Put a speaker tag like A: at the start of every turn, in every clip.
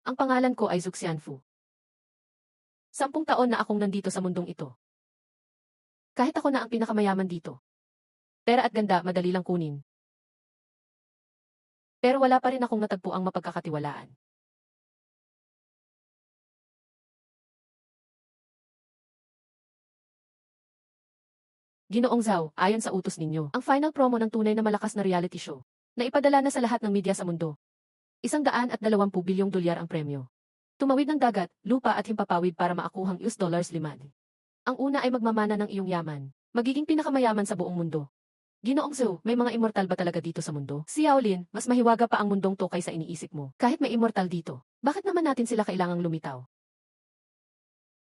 A: Ang pangalan ko ay Zuxianfu. 10 taon na akong nandito sa mundong ito. Kahit ako na ang pinakamayaman dito. Pera at ganda madali lang kunin. Pero wala pa rin akong natagpuang mapagkakatiwalaan. Ginoong Zhao, ayon sa utos ninyo, ang final promo ng tunay na malakas na reality show, na ipadala na sa lahat ng media sa mundo. 120 bilyong dolyar ang premyo. Tumawid ng dagat, lupa at himpapawid para maakuhang $5. Ang una ay magmamana ng iyong yaman. Magiging pinakamayaman sa buong mundo. Ginoong Zhao, may mga immortal ba talaga dito sa mundo? Si Yaolin, mas mahiwaga pa ang mundong to kaysa iniisip mo. Kahit may immortal dito, bakit naman natin sila kailangang lumitaw?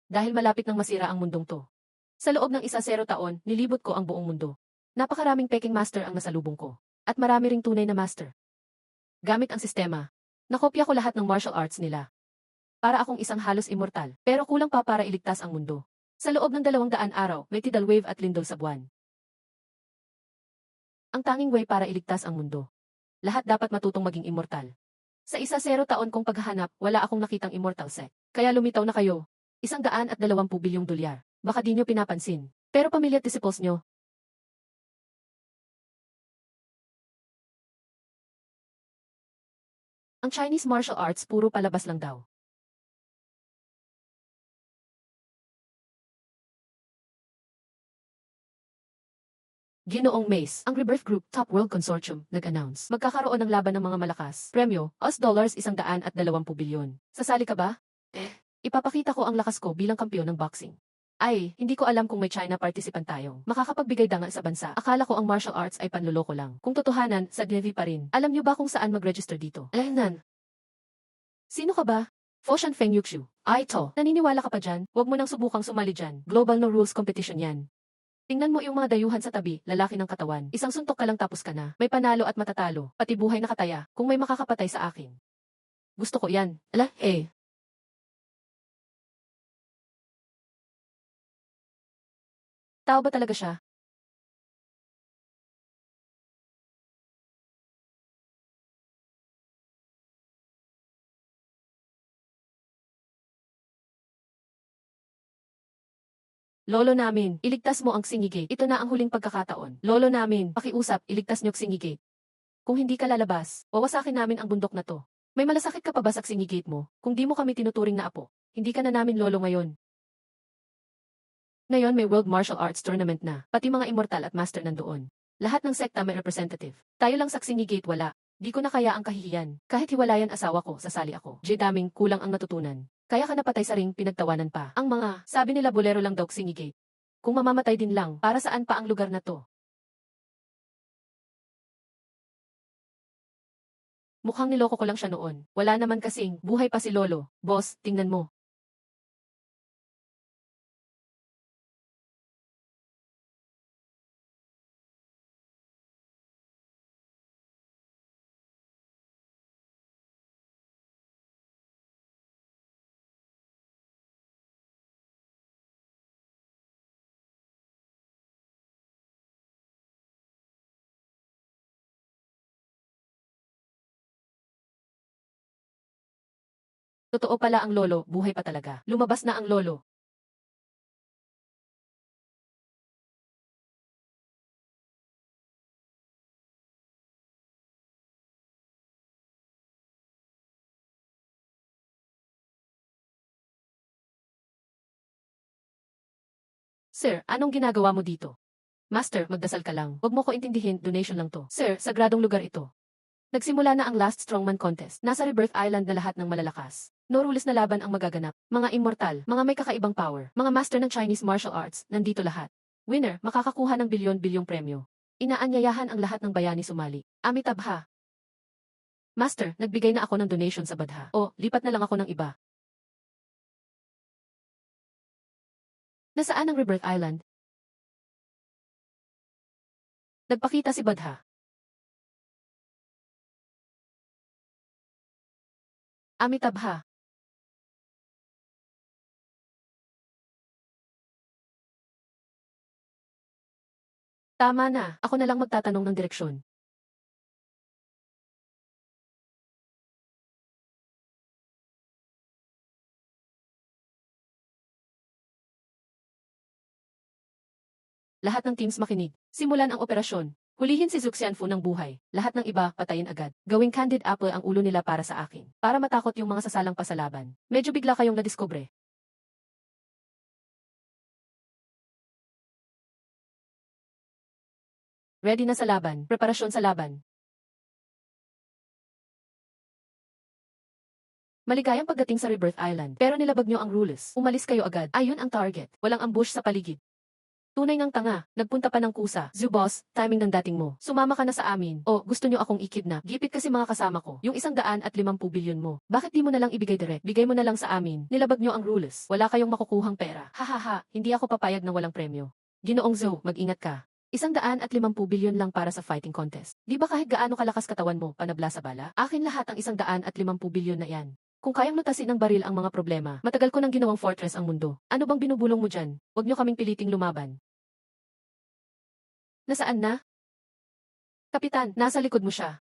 A: Dahil malapit nang masira ang mundong to. Sa loob ng 10 taon, nilibot ko ang buong mundo. Napakaraming peking master ang nasalubong ko. At marami ring tunay na master. Gamit ang sistema, nakopya ko lahat ng martial arts nila. Para akong isang halos immortal, pero kulang pa para iligtas ang mundo. Sa loob ng 200 araw, may tidal wave at lindol sa buwan. Ang tanging way para iligtas ang mundo. Lahat dapat matutong maging immortal. Sa 10 taon kong paghahanap, wala akong nakitang immortal set. Kaya lumitaw na kayo. 120 bilyong dolyar. Baka di nyo pinapansin. Pero pamilya at disciples nyo. Ang Chinese martial arts puro palabas lang daw. Ginoong Mace, ang Rebirth Group Top World Consortium, nag-announce. Magkakaroon ng laban ng mga malakas. Premyo, $120 bilyon. Sasali ka ba? Ipapakita ko ang lakas ko bilang kampiyon ng boxing. Ay, hindi ko alam kung may China participant tayo. Makakapagbigay dangal sa bansa. Akala ko ang martial arts ay panloloko lang. Kung totohanan, sa Navy pa rin. Alam niyo ba kung saan mag-register dito? Nan. Sino ka ba? Foshan Feng Yuxiu. Ay to, naniniwala ka pa dyan? Huwag mo nang subukang sumali dyan. Global no rules competition yan. Tingnan mo yung mga dayuhan sa tabi, lalaki ng katawan. Isang suntok ka lang tapos ka na. May panalo at matatalo, pati buhay na kataya, kung may makakapatay sa akin. Gusto ko yan. Tao ba talaga siya? Lolo namin, iligtas mo ang Singigate. Ito na ang huling pagkakataon. Lolo namin, pakiusap, iligtas niyo Singigate. Kung hindi ka lalabas, wawasakin namin ang bundok na to. May malasakit ka pa ba sa Singigate mo? Kung di mo kami tinuturing na apo, hindi ka na namin lolo ngayon. Ngayon may World Martial Arts Tournament na, pati mga immortal at master nandoon. Lahat ng sekta may representative. Tayo lang sa Singigate wala. Di ko na kaya ang kahihiyan. Kahit hiwalayan asawa ko, sasali ako. Daming kulang ang natutunan. Kaya ka napatay sa ring, pinagtawanan pa. Ang mga, sabi nila bolero lang daw Singigate. Kung mamamatay din lang, para saan pa ang lugar na to? Mukhang niloko ko lang siya noon. Wala naman kasing, buhay pa si Lolo. Boss, tingnan mo. Totoo pala ang lolo, buhay pa talaga. Lumabas na ang lolo. Sir, anong ginagawa mo dito? Master, magdasal ka lang. Huwag mo ko intindihin, donation lang to. Sir, sagradong lugar ito. Nagsimula na ang Last Strongman Contest. Nasa Rebirth Island na lahat ng malalakas. No rules na laban ang magaganap. Mga immortal, mga may kakaibang power, mga master ng Chinese martial arts, nandito lahat. Winner, makakakuha ng bilyon-bilyong premyo. Inaanyayahan ang lahat ng bayani sumali. Amitabha. Master, nagbigay na ako ng donation sa Badha. O, lipat na lang ako ng iba. Nasaan ang Rebirth Island? Nagpakita si Badha. Amitabha. Tama na, ako na lang magtatanong ng direksyon. Lahat ng teams makinig. Simulan ang operasyon. Hulihin si Zuxianfu ng buhay. Lahat ng iba, patayin agad. Gawing candid apple ang ulo nila para sa akin. Para matakot yung mga sasalang pasalaban. Medyo bigla kayong nadiskubre. Ready na sa laban. Preparasyon sa laban. Maligayang pagdating sa Rebirth Island. Pero nilabag nyo ang rules. Umalis kayo agad. Ayun ang target. Walang ambush sa paligid. Tunay ngang tanga, nagpunta pa ng kusa. Boss, timing ng dating mo. Sumama ka na sa amin. O, gusto nyo akong i-kidnap. Gipit kasi mga kasama ko. Yung 150 bilyon mo. Bakit di mo na lang ibigay direct? Bigay mo na lang sa amin. Nilabag nyo ang rules. Wala kayong makukuhang pera. Hahaha, hindi ako papayag na walang premyo. Ginoong Zhou, mag-ingat ka. 150 bilyon lang para sa fighting contest. Di ba kahit gaano kalakas katawan mo, panabla sa bala? Akin lahat ang 150 bilyon na yan. Kung kayang lutasin ng baril ang mga problema, matagal ko nang ginawang fortress ang mundo. Ano bang binubulong mo dyan? Huwag nyo kaming piliting lumaban. Nasaan na? Kapitan, nasa likod mo siya.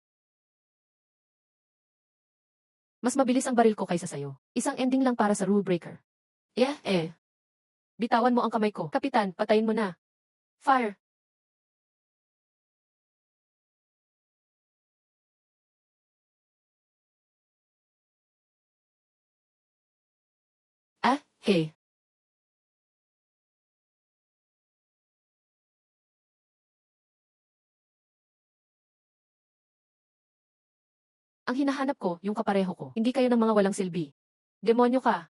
A: Mas mabilis ang baril ko kaysa sayo. Isang ending lang para sa rule breaker. Bitawan mo ang kamay ko. Kapitan, patayin mo na. Fire! Hey. Ang hinahanap ko, yung kapareho ko. Hindi kayo ng mga walang silbi. Demonyo ka.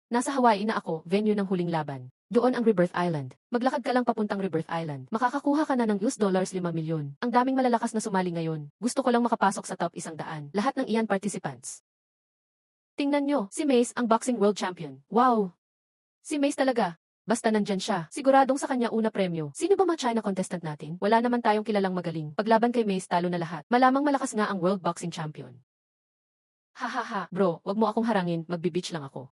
A: Nasa Hawaii na ako, venue ng huling laban. Doon ang Rebirth Island. Maglakad ka lang papuntang Rebirth Island. Makakakuha ka na ng $5 milyon. Ang daming malalakas na sumali ngayon. Gusto ko lang makapasok sa top 100. Lahat ng iyan participants. Tingnan nyo, si Mace ang boxing world champion. Wow! Si Mace talaga. Basta nandyan siya, siguradong sa kanya una premyo. Sino ba mga China contestant natin? Wala naman tayong kilalang magaling. Paglaban kay Mace talo na lahat. Malamang malakas nga ang world boxing champion. Hahaha, bro, wag mo akong harangin, magbi-beach lang ako.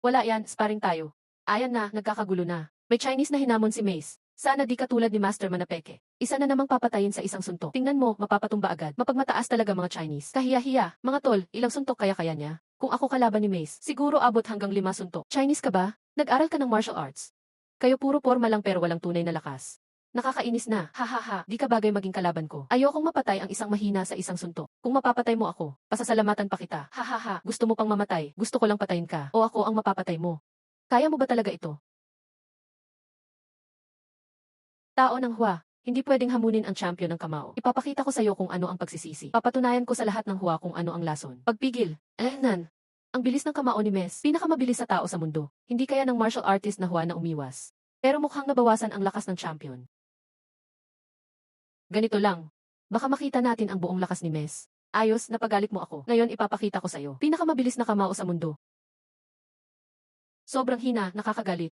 A: Wala yan, sparring tayo. Ayan na, nagkakagulo na. May Chinese na hinamon si Mace. Sana di katulad ni Master Manapeke. Isa na namang papatayin sa isang suntok. Tingnan mo, mapapatumba agad. Mapagmataas talaga mga Chinese. Kahiya-hiya. Mga tol, ilang suntok kaya niya? Kung ako kalaban ni Mace, siguro abot hanggang 5 suntok. Chinese ka ba? Nag-aral ka ng martial arts. Kayo puro porma lang pero walang tunay na lakas. Nakakainis na. Hahaha, di ka bagay maging kalaban ko. Ayokong mapatay ang isang mahina sa isang suntok. Kung mapapatay mo ako, pasasalamatan pa kita. Hahaha, gusto mo pang mamatay. Gusto ko lang patayin ka. O ako ang mapapatay mo. Kaya mo ba talaga ito? Tao ng Hua, hindi pwedeng hamunin ang champion ng Kamao. Ipapakita ko sa iyo kung ano ang pagsisisi. Papatunayan ko sa lahat ng Hua kung ano ang lason. Pagpigil. Nan. Ang bilis ng Kamao ni Mes, pinakamabilis sa tao sa mundo. Hindi kaya ng martial artist na Hua na umiwas. Pero mukhang nabawasan ang lakas ng champion. Ganito lang. Baka makita natin ang buong lakas ni Mes. Ayos, napagalit mo ako. Ngayon ipapakita ko sa'yo. Pinakamabilis na Kamao sa mundo. Sobrang hina, nakakagalit.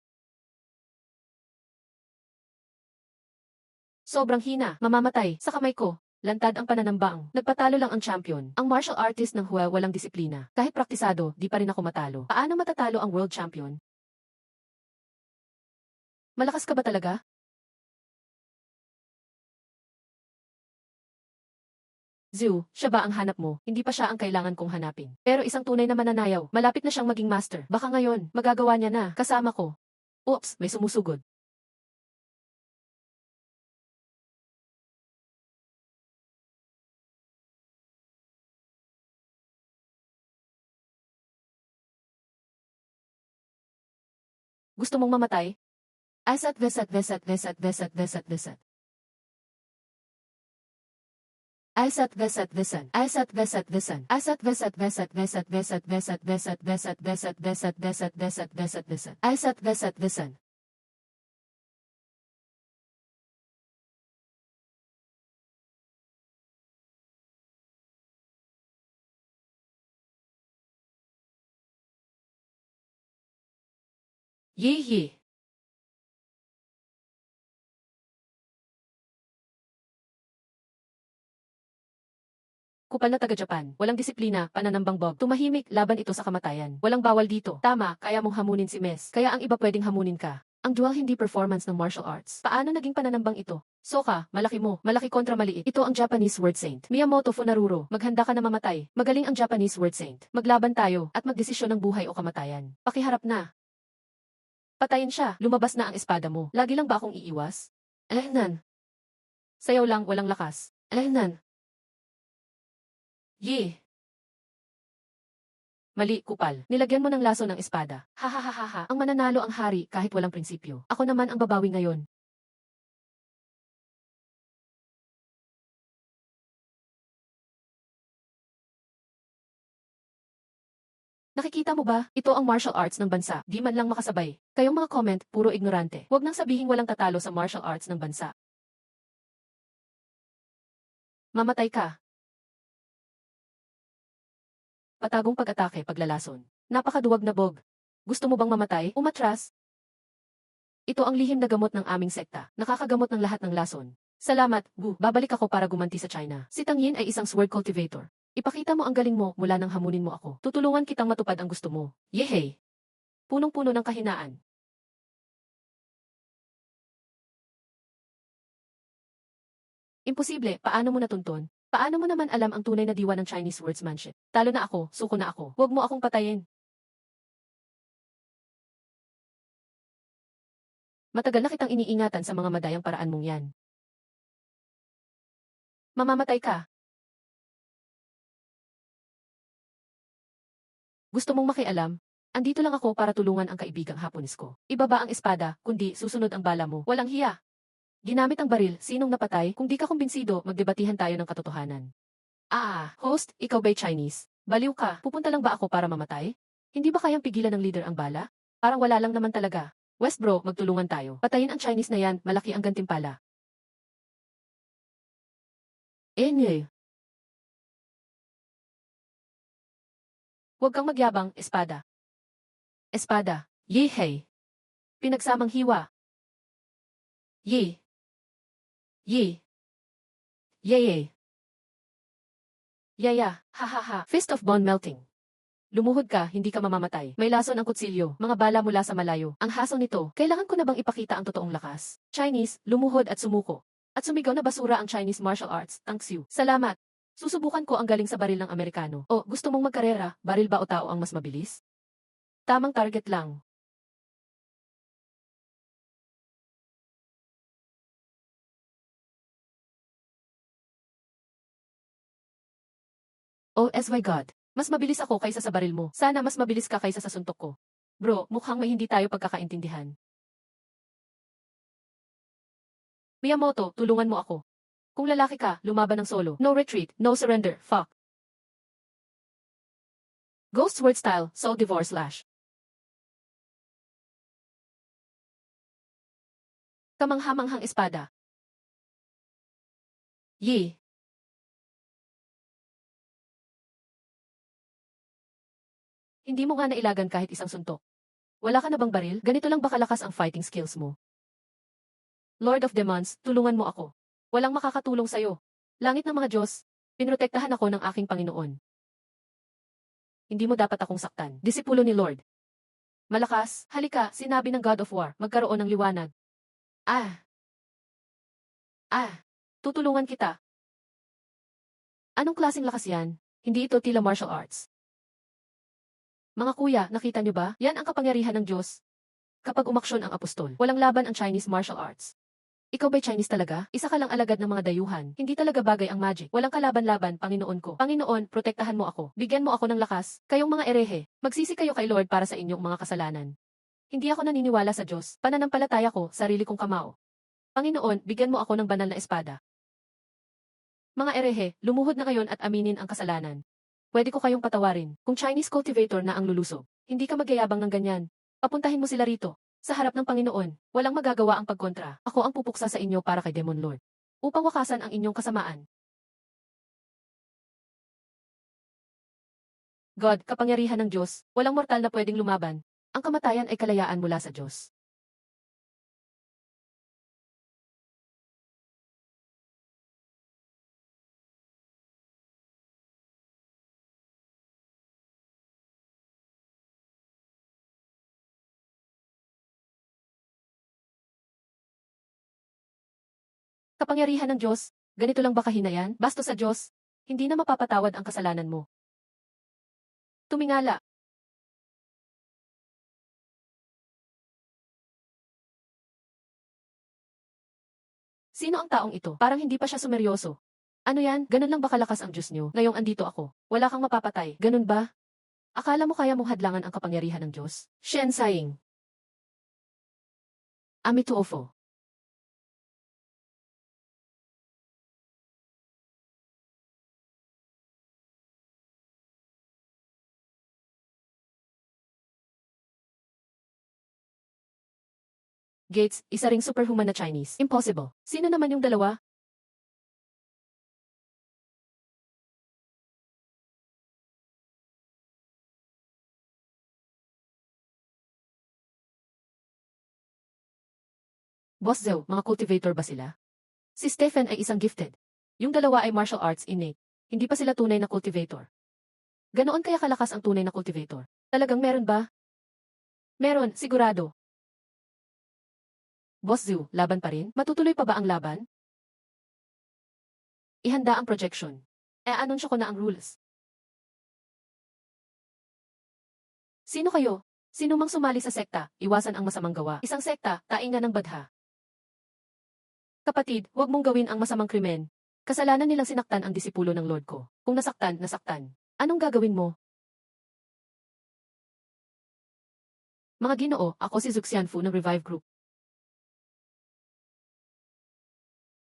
A: Sobrang hina, mamamatay, sa kamay ko. Lantad ang pananambang. Nagpatalo lang ang champion. Ang martial artist ng Hua walang disiplina. Kahit praktisado, di pa rin ako matalo. Paano matatalo ang world champion? Malakas ka ba talaga? Zhu, siya ba ang hanap mo? Hindi pa siya ang kailangan kong hanapin. Pero isang tunay na mananayaw, malapit na siyang maging master. Baka ngayon, magagawa niya na, kasama ko. Oops, may sumusugod. Gusto mong mamatay? Asat vesat vesat vesat vesat vesat vesat. Asat vesat vesan. Asat vesat vesan. Asat vesat vesat vesat vesat vesat vesat vesat vesat vesat vesat vesat vesat vesat. Asat vesat vesan. Yee. Kupal na taga-Japan, walang disiplina, pananambang Bob. Tumahimik, laban ito sa kamatayan. Walang bawal dito. Tama, kaya mong hamunin si Mes. Kaya ang iba pwedeng hamunin ka. Ang dual hindi performance ng martial arts. Paano naging pananambang ito? Soka, malaki mo, malaki kontra maliit. Ito ang Japanese word saint. Miyamoto Funaruro, maghanda ka na mamatay. Magaling ang Japanese word saint. Maglaban tayo, at magdesisyon ng buhay o kamatayan. Pakiharap na. Patayin siya, lumabas na ang espada mo. Lagi lang ba akong iiwas? Nan. Sayaw lang, walang lakas. Nan. Ye. Mali, kupal. Nilagyan mo ng laso ng espada. Ha. Ang mananalo ang hari kahit walang prinsipyo. Ako naman ang babawi ngayon. Nakikita mo ba? Ito ang martial arts ng bansa. Di man lang makasabay. Kayong mga comment, puro ignorante. Huwag nang sabihing walang tatalo sa martial arts ng bansa. Mamatay ka. Patagong pag-atake paglalason. Napakaduwag na bog. Gusto mo bang mamatay? Umatras? Ito ang lihim na gamot ng aming sekta. Nakakagamot ng lahat ng lason. Salamat, Gu. Babalik ako para gumanti sa China. Si Tang Yin ay isang sword cultivator. Ipakita mo ang galing mo mula nang hamunin mo ako. Tutulungan kitang matupad ang gusto mo. Yehey! Punong-puno ng kahinaan. Imposible, paano mo natuntun? Paano mo naman alam ang tunay na diwa ng Chinese wordsmanship? Talo na ako, suko na ako. Huwag mo akong patayin. Matagal na kitang iniingatan sa mga madayang paraan mong yan. Mamamatay ka. Gusto mong makialam? Andito lang ako para tulungan ang kaibigang Hapones ko. Ibaba ang espada, kundi susunod ang bala mo. Walang hiya. Ginamit ang baril, sinong napatay? Kung di ka kumbinsido, magdebatihan tayo ng katotohanan. Host, ikaw ba'y Chinese? Baliw ka, pupunta lang ba ako para mamatay? Hindi ba kayang pigilan ng leader ang bala? Parang wala lang naman talaga. West bro, magtulungan tayo. Patayin ang Chinese na yan, malaki ang gantimpala. Nye. Huwag kang magyabang, espada. Espada. Yehey. Pinagsamang hiwa. Ye. Ye. Yeye. Yaya. Ha. Fist of bone melting. Lumuhod ka, hindi ka mamamatay. May lason ang kutsilyo, mga bala mula sa malayo. Ang haso nito, kailangan ko na bang ipakita ang totoong lakas? Chinese, lumuhod at sumuko. At sumigaw na basura ang Chinese martial arts, thanks you. Salamat. Susubukan ko ang galing sa baril ng Amerikano. O, gusto mong magkarera, baril ba o tao ang mas mabilis? Tamang target lang. Oh, my God. Mas mabilis ako kaysa sa baril mo. Sana mas mabilis ka kaysa sa suntok ko. Bro, mukhang may hindi tayo pagkakaintindihan. Miyamoto, tulungan mo ako. Kung lalaki ka, lumaban ng solo. No retreat, no surrender, fuck. Ghost word style, soul divorce slash. Kamanghamanghang espada. Ye. Hindi mo nga nailagan kahit isang suntok. Wala ka na bang baril? Ganito lang ba kalakas ang fighting skills mo? Lord of Demons, tulungan mo ako. Walang makakatulong sa'yo. Langit ng mga Diyos, pinrotektahan ako ng aking Panginoon. Hindi mo dapat akong saktan. Disipulo ni Lord. Malakas, halika, sinabi ng God of War, magkaroon ng liwanag. Ah. Tutulungan kita. Anong klaseng lakas yan? Hindi ito tila martial arts. Mga kuya, nakita niyo ba? Yan ang kapangyarihan ng Diyos. Kapag umaksyon ang apostol, walang laban ang Chinese martial arts. Ikaw ba'y Chinese talaga? Isa ka lang alagad ng mga dayuhan. Hindi talaga bagay ang magic. Walang kalaban-laban, Panginoon ko. Panginoon, protektahan mo ako. Bigyan mo ako ng lakas. Kayong mga erehe, magsisi kayo kay Lord para sa inyong mga kasalanan. Hindi ako naniniwala sa Diyos. Pananampalataya ko, sarili kong kamao. Panginoon, bigyan mo ako ng banal na espada. Mga erehe, lumuhod na ngayon at aminin ang kasalanan. Pwede ko kayong patawarin. Kung Chinese cultivator na ang lulusob, hindi ka magyayabang ng ganyan. Papuntahin mo sila rito. Sa harap ng Panginoon, walang magagawa ang pagkontra. Ako ang pupuksa sa inyo para kay Demon Lord. Upang wakasan ang inyong kasamaan. God, kapangyarihan ng Diyos, walang mortal na pwedeng lumaban. Ang kamatayan ay kalayaan mula sa Diyos. Kapangyarihan ng Diyos, ganito lang ba kahinayan? Basta sa Diyos, hindi na mapapatawad ang kasalanan mo. Tumingala. Sino ang taong ito? Parang hindi pa siya sumeryoso. Ano yan? Ganun lang ba kalakas ang Diyos niyo? Ngayong andito ako. Wala kang mapapatay. Ganun ba? Akala mo kaya mong hadlangan ang kapangyarihan ng Diyos? Shen Saying. Amituofo. Gates, isa ring superhuman na Chinese. Impossible. Sino naman yung dalawa? Boss Zhou, mga cultivator ba sila? Si Stephen ay isang gifted. Yung dalawa ay martial arts innate. Hindi pa sila tunay na cultivator. Ganoon kaya kalakas ang tunay na cultivator? Talagang meron ba? Meron, sigurado. Boss Zhou, laban pa rin? Matutuloy pa ba ang laban? Ihanda ang projection. Anunsyo ko na ang rules. Sino kayo? Sino mang sumali sa sekta, iwasan ang masamang gawa. Isang sekta, taingan ng badha. Kapatid, huwag mong gawin ang masamang krimen. Kasalanan nilang sinaktan ang disipulo ng Lord ko. Kung nasaktan, nasaktan. Anong gagawin mo? Mga Ginoo, ako si Zuxianfu ng Revive Group.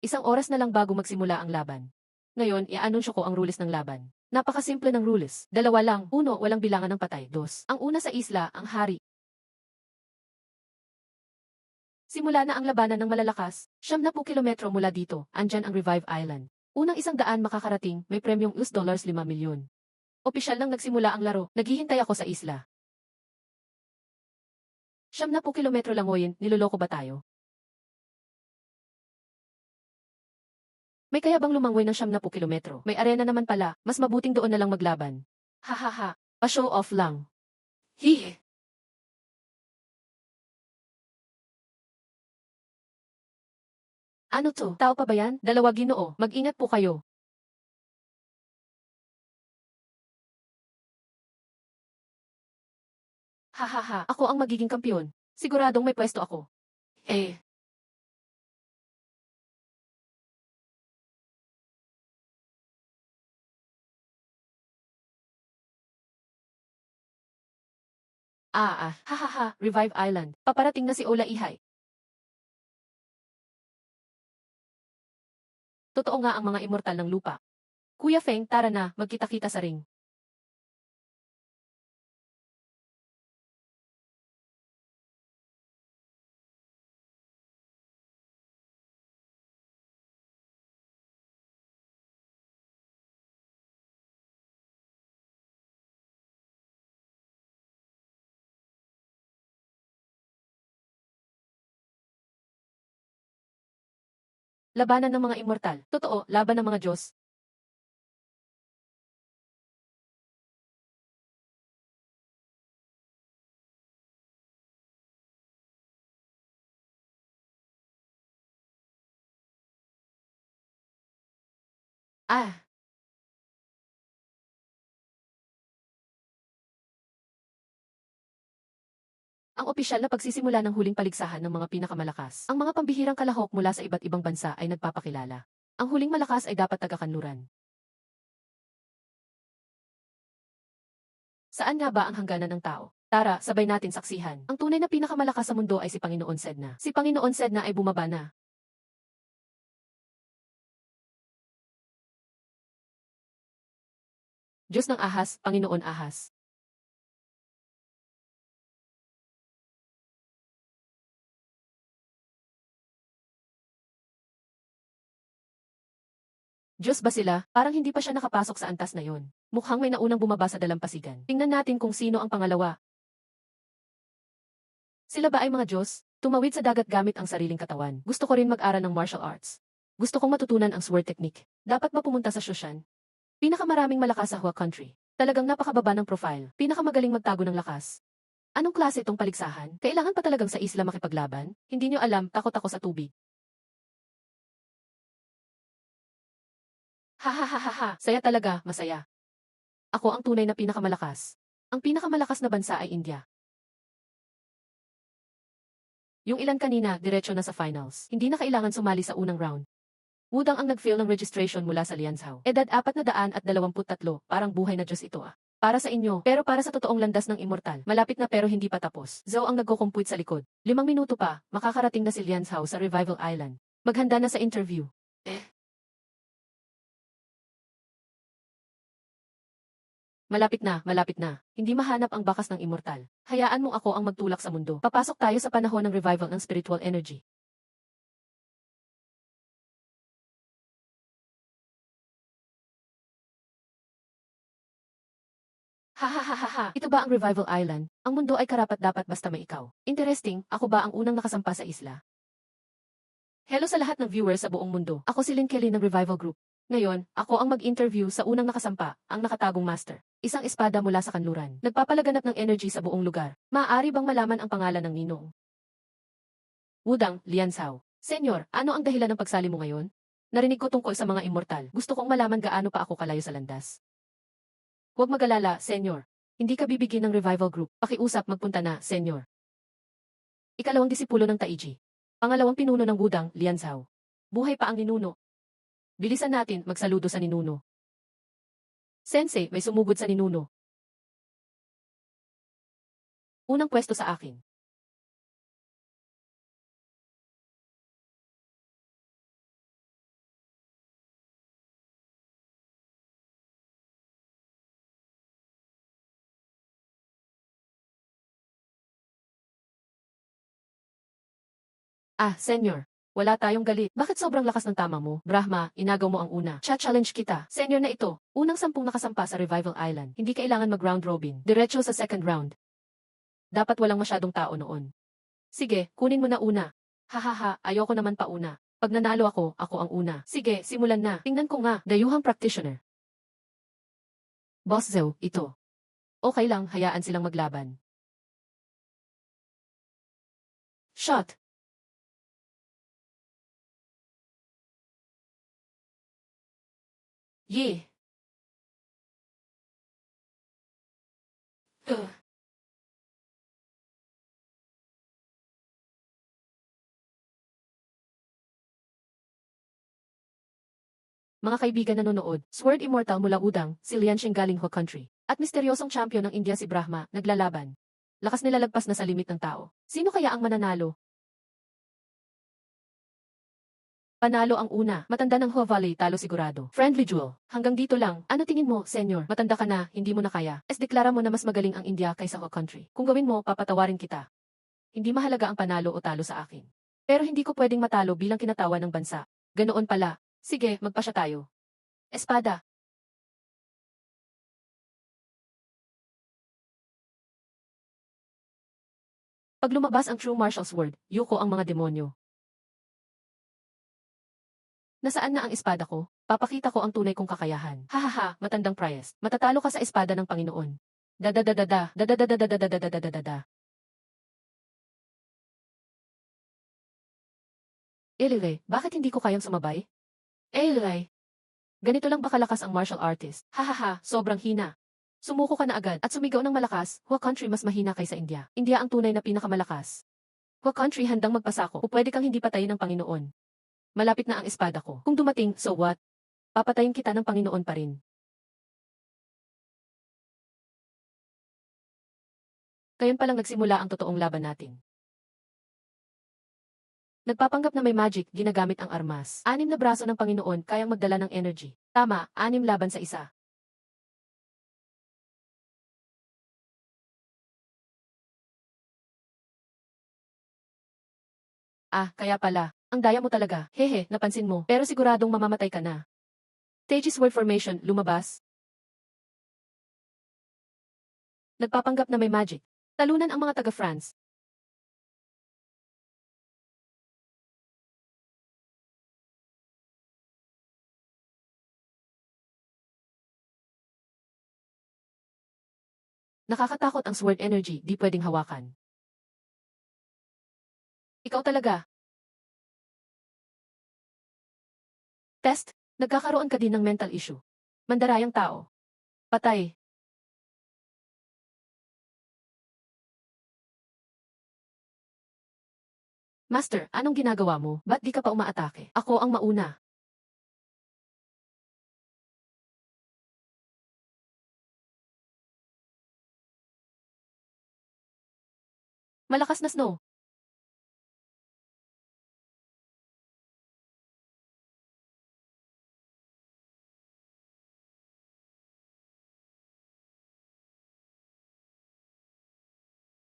A: Isang oras na lang bago magsimula ang laban. Ngayon, i-anunsyo ko ang rules ng laban. Napakasimple ng rules. Dalawa lang. 1, walang bilangan ng patay. 2, ang una sa isla, ang hari. Simula na ang labanan ng malalakas. 70 kilometro mula dito, andyan ang Revive Island. Unang 100 makakarating, may premyong $5 milyon. Opisyal lang nagsimula ang laro, naghihintay ako sa isla. 70 kilometro lang oyin, niloloko ba tayo? May kaya bang lumangway ng 70 kilometro? May arena naman pala, mas mabuting doon na lang maglaban. Hahaha, pa-show off lang. Hihe. Ano to? Tao pa ba yan? Dalawa Ginoo, mag-ingat po kayo. Hahaha, ako ang magiging kampiyon. Siguradong may pwesto ako. Eh. Hahaha, Revive Island. Paparating na si Ola Ihay. Totoo nga ang mga immortal ng lupa. Kuya Feng, tara na, magkita-kita sa ring. Labanan ng mga immortal. Totoo, laban ng mga Diyos. Ah, ang opisyal na pagsisimula ng huling paligsahan ng mga pinakamalakas. Ang mga pambihirang kalahok mula sa iba't ibang bansa ay nagpapakilala. Ang huling malakas ay dapat taga-kanluran. Saan nga ba ang hangganan ng tao? Tara, sabay natin saksihan. Ang tunay na pinakamalakas sa mundo ay si Panginoon Sedna. Si Panginoon Sedna ay bumaba na. Diyos ng ahas, Panginoon ahas. Diyos ba sila? Parang hindi pa siya nakapasok sa antas na yon. Mukhang may naunang bumaba sa dalampasigan. Tingnan natin kung sino ang pangalawa. Sila ba ay mga Diyos? Tumawid sa dagat gamit ang sariling katawan. Gusto ko rin mag-aral ng martial arts. Gusto kong matutunan ang sword technique. Dapat ba pumunta sa Shoshan? Pinakamaraming malakas sa Hua Country. Talagang napakababa ng profile. Pinakamagaling magtago ng lakas. Anong klase itong paligsahan? Kailangan pa talagang sa isla makipaglaban? Hindi nyo alam, takot ako sa tubig. Ha, saya talaga, masaya. Ako ang tunay na pinakamalakas. Ang pinakamalakas na bansa ay India. Yung ilan kanina, diretso na sa finals. Hindi na kailangan sumali sa unang round. Wudang ang nag-fill ng registration mula sa Lianzhao. Edad 423, parang buhay na Diyos ito ah. Para sa inyo, pero para sa totoong landas ng immortal. Malapit na pero hindi pa tapos. Zhou ang nagko-compute sa likod. 5 minuto pa, makakarating na si Lianzhao sa Revival Island. Maghanda na sa interview. Malapit na, malapit na. Hindi mahanap ang bakas ng immortal. Hayaan mong ako ang magtulak sa mundo. Papasok tayo sa panahon ng revival ng spiritual energy. Ha. Ito ba ang Revival Island? Ang mundo ay karapat-dapat basta may ikaw. Interesting, ako ba ang unang nakasampa sa isla? Hello sa lahat ng viewers sa buong mundo. Ako si Lynn Kelly ng Revival Group. Ngayon, ako ang mag-interview sa unang nakasampa, ang nakatagong master. Isang espada mula sa kanluran. Nagpapalaganap ng energy sa buong lugar. Maaari bang malaman ang pangalan ng ninong? Wudang, Lianzhao. Senyor, ano ang dahilan ng pagsali mo ngayon? Narinig ko tungkol sa mga immortal. Gusto kong malaman gaano pa ako kalayo sa landas. Huwag mag-alala, Senyor. Hindi ka bibigyan ng revival group. Pakiusap magpunta na, Senyor. Ikalawang disipulo ng Taiji. Pangalawang pinuno ng Wudang, Lianzhao. Buhay pa ang ninuno. Bilisan natin magsaludo sa ninuno. Sensei, may sumugod sa ninuno. Unang pwesto sa akin. Ah, Senyor. Wala tayong galit. Bakit sobrang lakas ng tama mo? Brahma, inagaw mo ang una. Challenge kita. Senyor na ito. Unang 10 nakasampa sa Revival Island. Hindi kailangan mag-round robin. Diretso sa second round. Dapat walang masyadong tao noon. Sige, kunin mo na una. Hahaha, ayoko naman pa una. Pag nanalo ako ang una. Sige, simulan na. Tingnan ko nga, dayuhang practitioner. Boss Zhou, ito. Okay lang, hayaan silang maglaban. Shot. Ye. Ugh. Mga kaibigan nanonood, Sword Immortal mula Udang, si Lianxing galing Ho Country. At misteryosong champion ng India si Brahma, naglalaban. Lakas nila lagpas na sa limit ng tao. Sino kaya ang mananalo? Panalo ang una. Matanda ng Hoa Valley, talo sigurado. Friendly duel. Hanggang dito lang. Ano tingin mo, Senyor? Matanda ka na, hindi mo na kaya. Deklara mo na mas magaling ang India kaysa Ho Country. Kung gawin mo, papatawarin kita. Hindi mahalaga ang panalo o talo sa akin. Pero hindi ko pwedeng matalo bilang kinatawa ng bansa. Ganoon pala. Sige, magpasya tayo. Espada. Pag lumabas ang true martial sword, yuko ang mga demonyo. Nasaan na ang espada ko? Papakita ko ang tunay kong kakayahan. Hahaha, matandang Priest. Matatalo ka sa espada ng Panginoon. Dadadadada, dadadadadadadadadadadada. Elilay, bakit hindi ko kayang sumabay? Elilay, ganito lang ba kalakas ang martial artist? Hahaha, sobrang hina. Sumuko ka na agad at sumigaw ng malakas, Hua country mas mahina kaysa India. India ang tunay na pinakamalakas. Hua country handang magpasako o pwede kang hindi patayin ng Panginoon. Malapit na ang espada ko. Kung dumating, so what? Papatayin kita ng Panginoon pa rin. Kayon palang nagsimula ang totoong laban natin. Nagpapanggap na may magic, ginagamit ang armas. 6 na braso ng Panginoon kayang magdala ng energy. Tama, 6 laban sa isa. Ah, kaya pala. Ang daya mo talaga. Hehe, napansin mo. Pero siguradong mamamatay ka na. Tejas word formation, lumabas. Nagpapanggap na may magic. Talunan ang mga taga-France. Nakakatakot ang sword energy, di pwedeng hawakan. Ikaw talaga. Test. Nagkakaroon ka din ng mental issue. Mandarayang tao. Patay. Master, anong ginagawa mo? Ba't di ka pa umaatake? Ako ang mauna. Malakas na snow.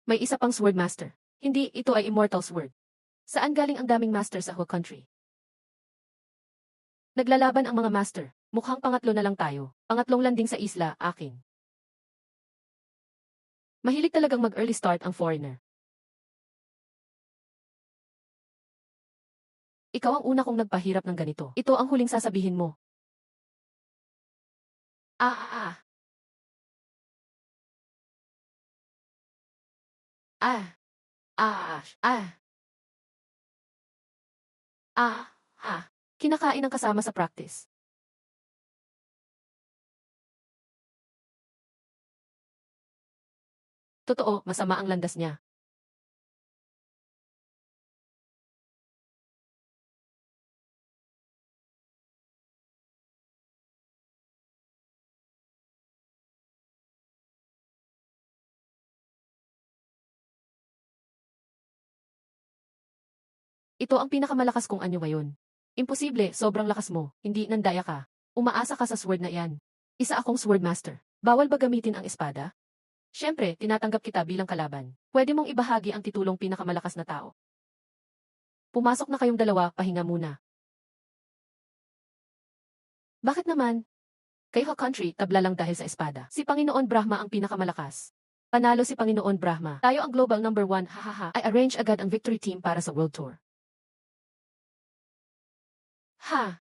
A: May isa pang sword master. Hindi, ito ay immortal sword. Saan galing ang daming master sa whole country? Naglalaban ang mga master. Mukhang pangatlo na lang tayo. Pangatlong landing sa isla, akin. Mahilig talagang mag-early start ang foreigner. Ikaw ang una kong nagpahirap ng ganito. Ito ang huling sasabihin mo. Ah, ah, ah. Ah, ah, ah, ah. Kinakain ng kasama sa practice. Totoo, masama ang landas niya. Ito ang pinakamalakas kong anyo ngayon. Imposible, sobrang lakas mo. Hindi nandaya ka. Umaasa ka sa sword na iyan. Isa akong sword master. Bawal ba gamitin ang espada? Siyempre, tinatanggap kita bilang kalaban. Pwede mong ibahagi ang titulong pinakamalakas na tao. Pumasok na kayong dalawa, pahinga muna. Bakit naman? Kay Hawk Country, tabla lang dahil sa espada. Si Panginoon Brahma ang pinakamalakas. Panalo si Panginoon Brahma. Tayo ang global number 1, hahaha. I arrange agad ang victory team para sa world tour. Ha!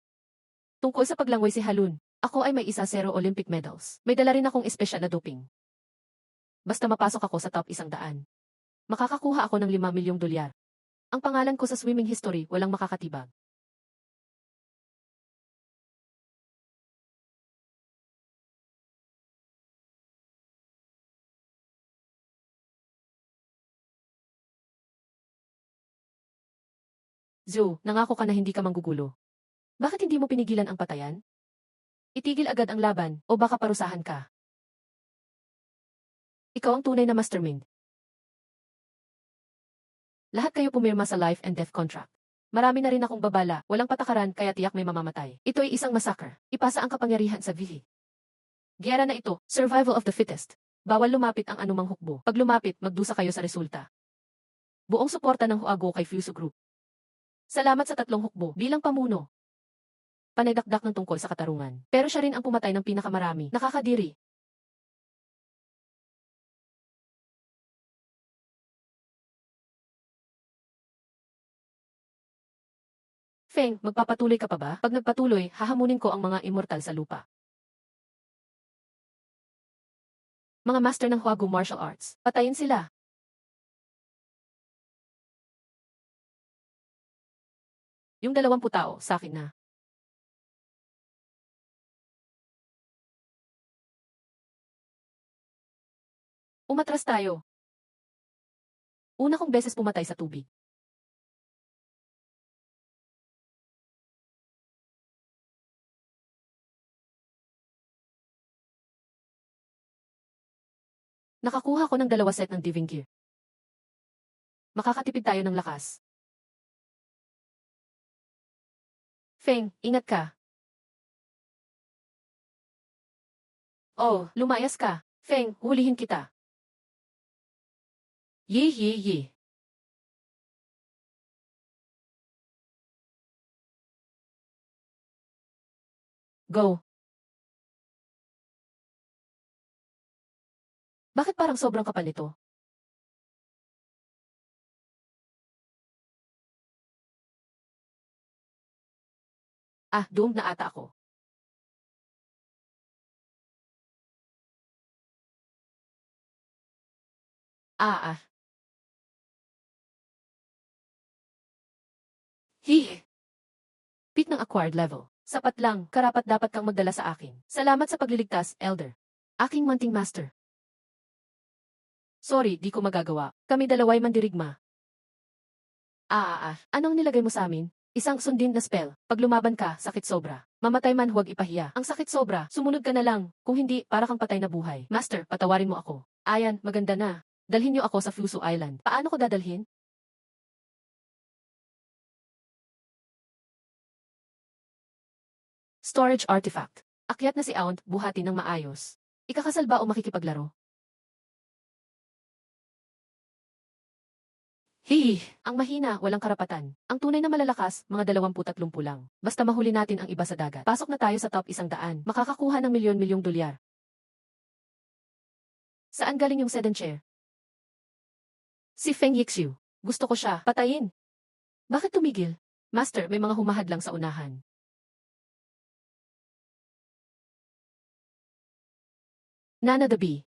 A: Tungkol sa paglangoy si Halun, ako ay may isa 0 Olympic medals. May dala rin akong espesyal na doping. Basta mapasok ako sa top 100. Makakakuha ako ng 5 milyong dolyar. Ang pangalan ko sa swimming history, walang makakatibag. Zhou, nangako ka na hindi ka manggugulo. Bakit hindi mo pinigilan ang patayan? Itigil agad ang laban, o baka parusahan ka. Ikaw ang tunay na mastermind. Lahat kayo pumirma sa life and death contract. Marami na rin akong babala, walang patakaran kaya tiyak may mamamatay. Ito ay isang massacre. Ipasa ang kapangyarihan sa Vihi. Giyera na ito, survival of the fittest. Bawal lumapit ang anumang hukbo. Pag lumapit, magdusa kayo sa resulta. Buong suporta ng Huago kay Fuso Group. Salamat sa tatlong hukbo bilang pamuno. Panay-dakdak ng tungkol sa katarungan. Pero siya rin ang pumatay ng pinakamarami. Nakakadiri. Feng, magpapatuloy ka pa ba? Pag nagpatuloy, hahamunin ko ang mga immortal sa lupa. Mga master ng Huago martial arts. Patayin sila. Yung 20 tao, sa akin na. Umatras tayo. Una kong beses pumatay sa tubig. Nakakuha ko ng 2 set ng diving gear. Makakatipid tayo ng lakas. Feng, ingat ka. Oh, lumayas ka. Feng, hulihin kita. Ye ye ye. Go. Bakit parang sobrang kapal nito? Ah, doomed na ata ako. Ah. Hihi. Peak ng acquired level. Sapat lang, karapat dapat kang magdala sa akin. Salamat sa pagliligtas, Elder. Aking munting master. Sorry, di ko magagawa. Kami dalaway mandirigma. Anong nilagay mo sa amin? Isang sundin na spell. Pag lumaban ka, sakit sobra. Mamatay man huwag ipahiya. Ang sakit sobra, sumunod ka na lang. Kung hindi, para kang patay na buhay. Master, patawarin mo ako. Ayan, maganda na. Dalhin niyo ako sa Fuso Island. Paano ko dadalhin? Storage artifact. Akyat na si Aunt, buhati ng maayos. Ikakasal ba o makikipaglaro? Hihi, ang mahina, walang karapatan. Ang tunay na malalakas, mga 20-30 lang. Basta mahuli natin ang iba sa dagat. Pasok na tayo sa top 100. Makakakuha ng milyon-milyong dolyar. Saan galing yung sedan chair? Si Feng Yixiu. Gusto ko siya, patayin. Bakit tumigil? Master, may mga humahadlang sa unahan. Nana the Bee.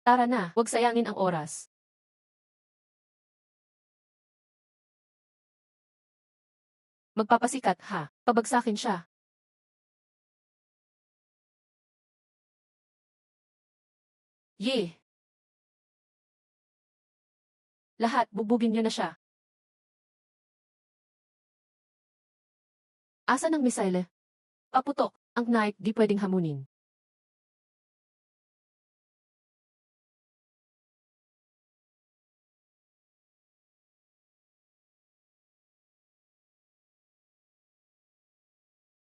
A: Tara na, huwag sayangin ang oras. Magpapasikat ha, pabagsakin siya. Ye! Lahat, bubugin niyo na siya. Asa ng misile? Paputok, ang knight di pwedeng hamunin.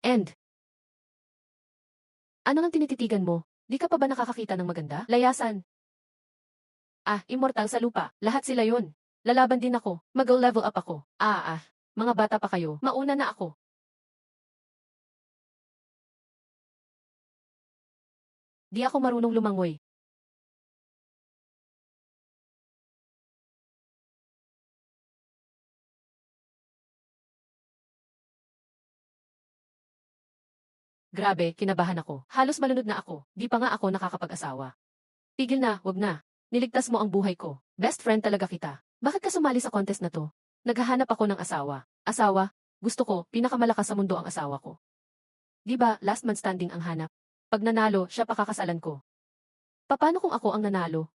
A: End. Ano nang tinititigan mo? Di ka pa ba nakakakita ng maganda? Layasan. Immortal sa lupa. Lahat sila yun. Lalaban din ako. Mag-level up ako. Mga bata pa kayo. Mauna na ako. Di ako marunong lumangoy. Grabe, kinabahan ako. Halos malunod na ako. Di pa nga ako nakakapag-asawa. Tigil na, wag na. Niligtas mo ang buhay ko. Best friend talaga kita. Bakit ka sumali sa contest na to? Naghahanap ako ng asawa. Asawa? Gusto ko, pinakamalakas sa mundo ang asawa ko. Di ba, last man standing ang hanap? Pag nanalo, siya pakakasalan ko. Paano kung ako ang nanalo?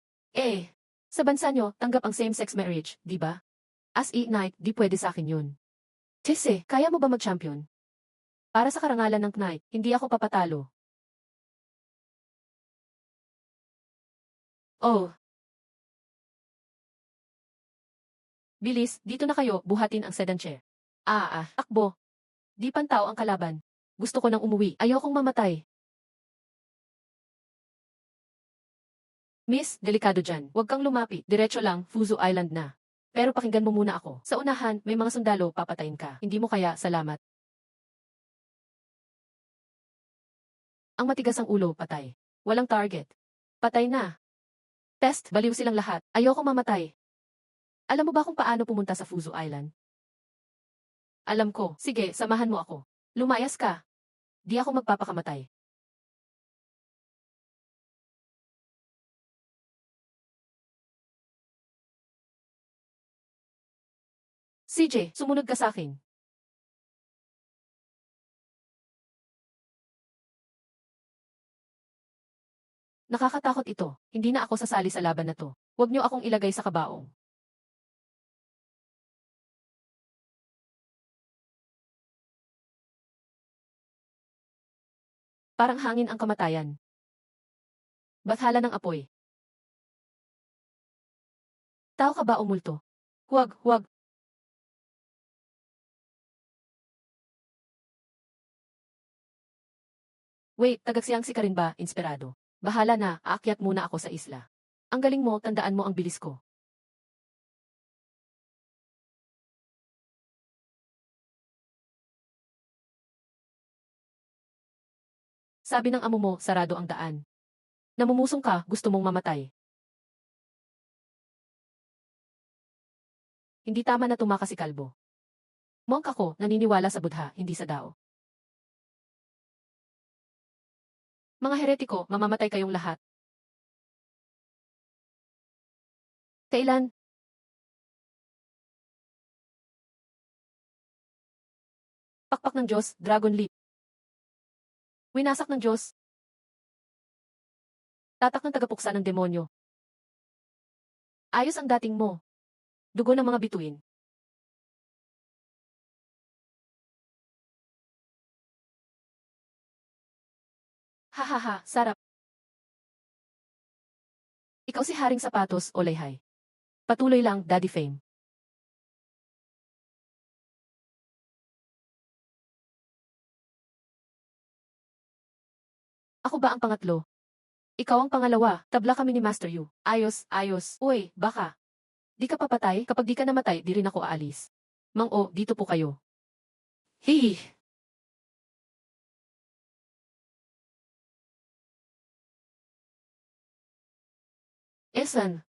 A: Sa bansa nyo, tanggap ang same-sex marriage, di ba? As Knight, di pwede sa akin yun. Tisse, kaya mo ba mag-champion? Para sa karangalan ng Knight, hindi ako papatalo. Oh. Bilis, dito na kayo, buhatin ang sedan chair. Takbo. Di pantaw ang kalaban. Gusto ko nang umuwi. Ayokong mamatay. Miss, delikado dyan. Huwag kang lumapit. Diretso lang, Fuzu Island na. Pero pakinggan mo muna ako. Sa unahan, may mga sundalo, papatayin ka. Hindi mo kaya, salamat. Ang matigas ang ulo, patay. Walang target. Patay na. Test, baliw silang lahat. Ayoko mamatay. Alam mo ba kung paano pumunta sa Fuzu Island? Alam ko. Sige, samahan mo ako. Lumayas ka. Di ako magpapakamatay. CJ, sumunod ka sa akin. Nakakatakot ito. Hindi na ako sasali sa laban na to. Huwag niyo akong ilagay sa kabaong. Parang hangin ang kamatayan. Bathala ng apoy. Tao ka ba o multo? Huwag. Wait, tagagsiyangsi ka rin ba, inspirado? Bahala na, aakyat muna ako sa isla. Ang galing mo, tandaan mo ang bilis ko. Sabi ng amo mo, sarado ang daan. Namumusong ka, gusto mong mamatay. Hindi tama na tumakas si Kalbo. Monk ako, naniniwala sa Buddha, hindi sa Dao. Mga heretiko, mamamatay kayong lahat. Kailan? Pakpak ng Diyos, Dragon Leap. Winasak ng Diyos. Tatak ng tagapuksa ng demonyo. Ayos ang dating mo. Dugo ng mga bituin. Hahaha, sarap. Ikaw si Haring Sapatos o Layhay. Patuloy lang, Daddy Fame. Ako ba ang pangatlo? Ikaw ang pangalawa, tabla kami ni Master Yu. Ayos, ayos. Uy, baka. Di ka papatay, kapag di ka namatay, di rin ako aalis. Mang-o, dito po kayo. Hihi. Esan.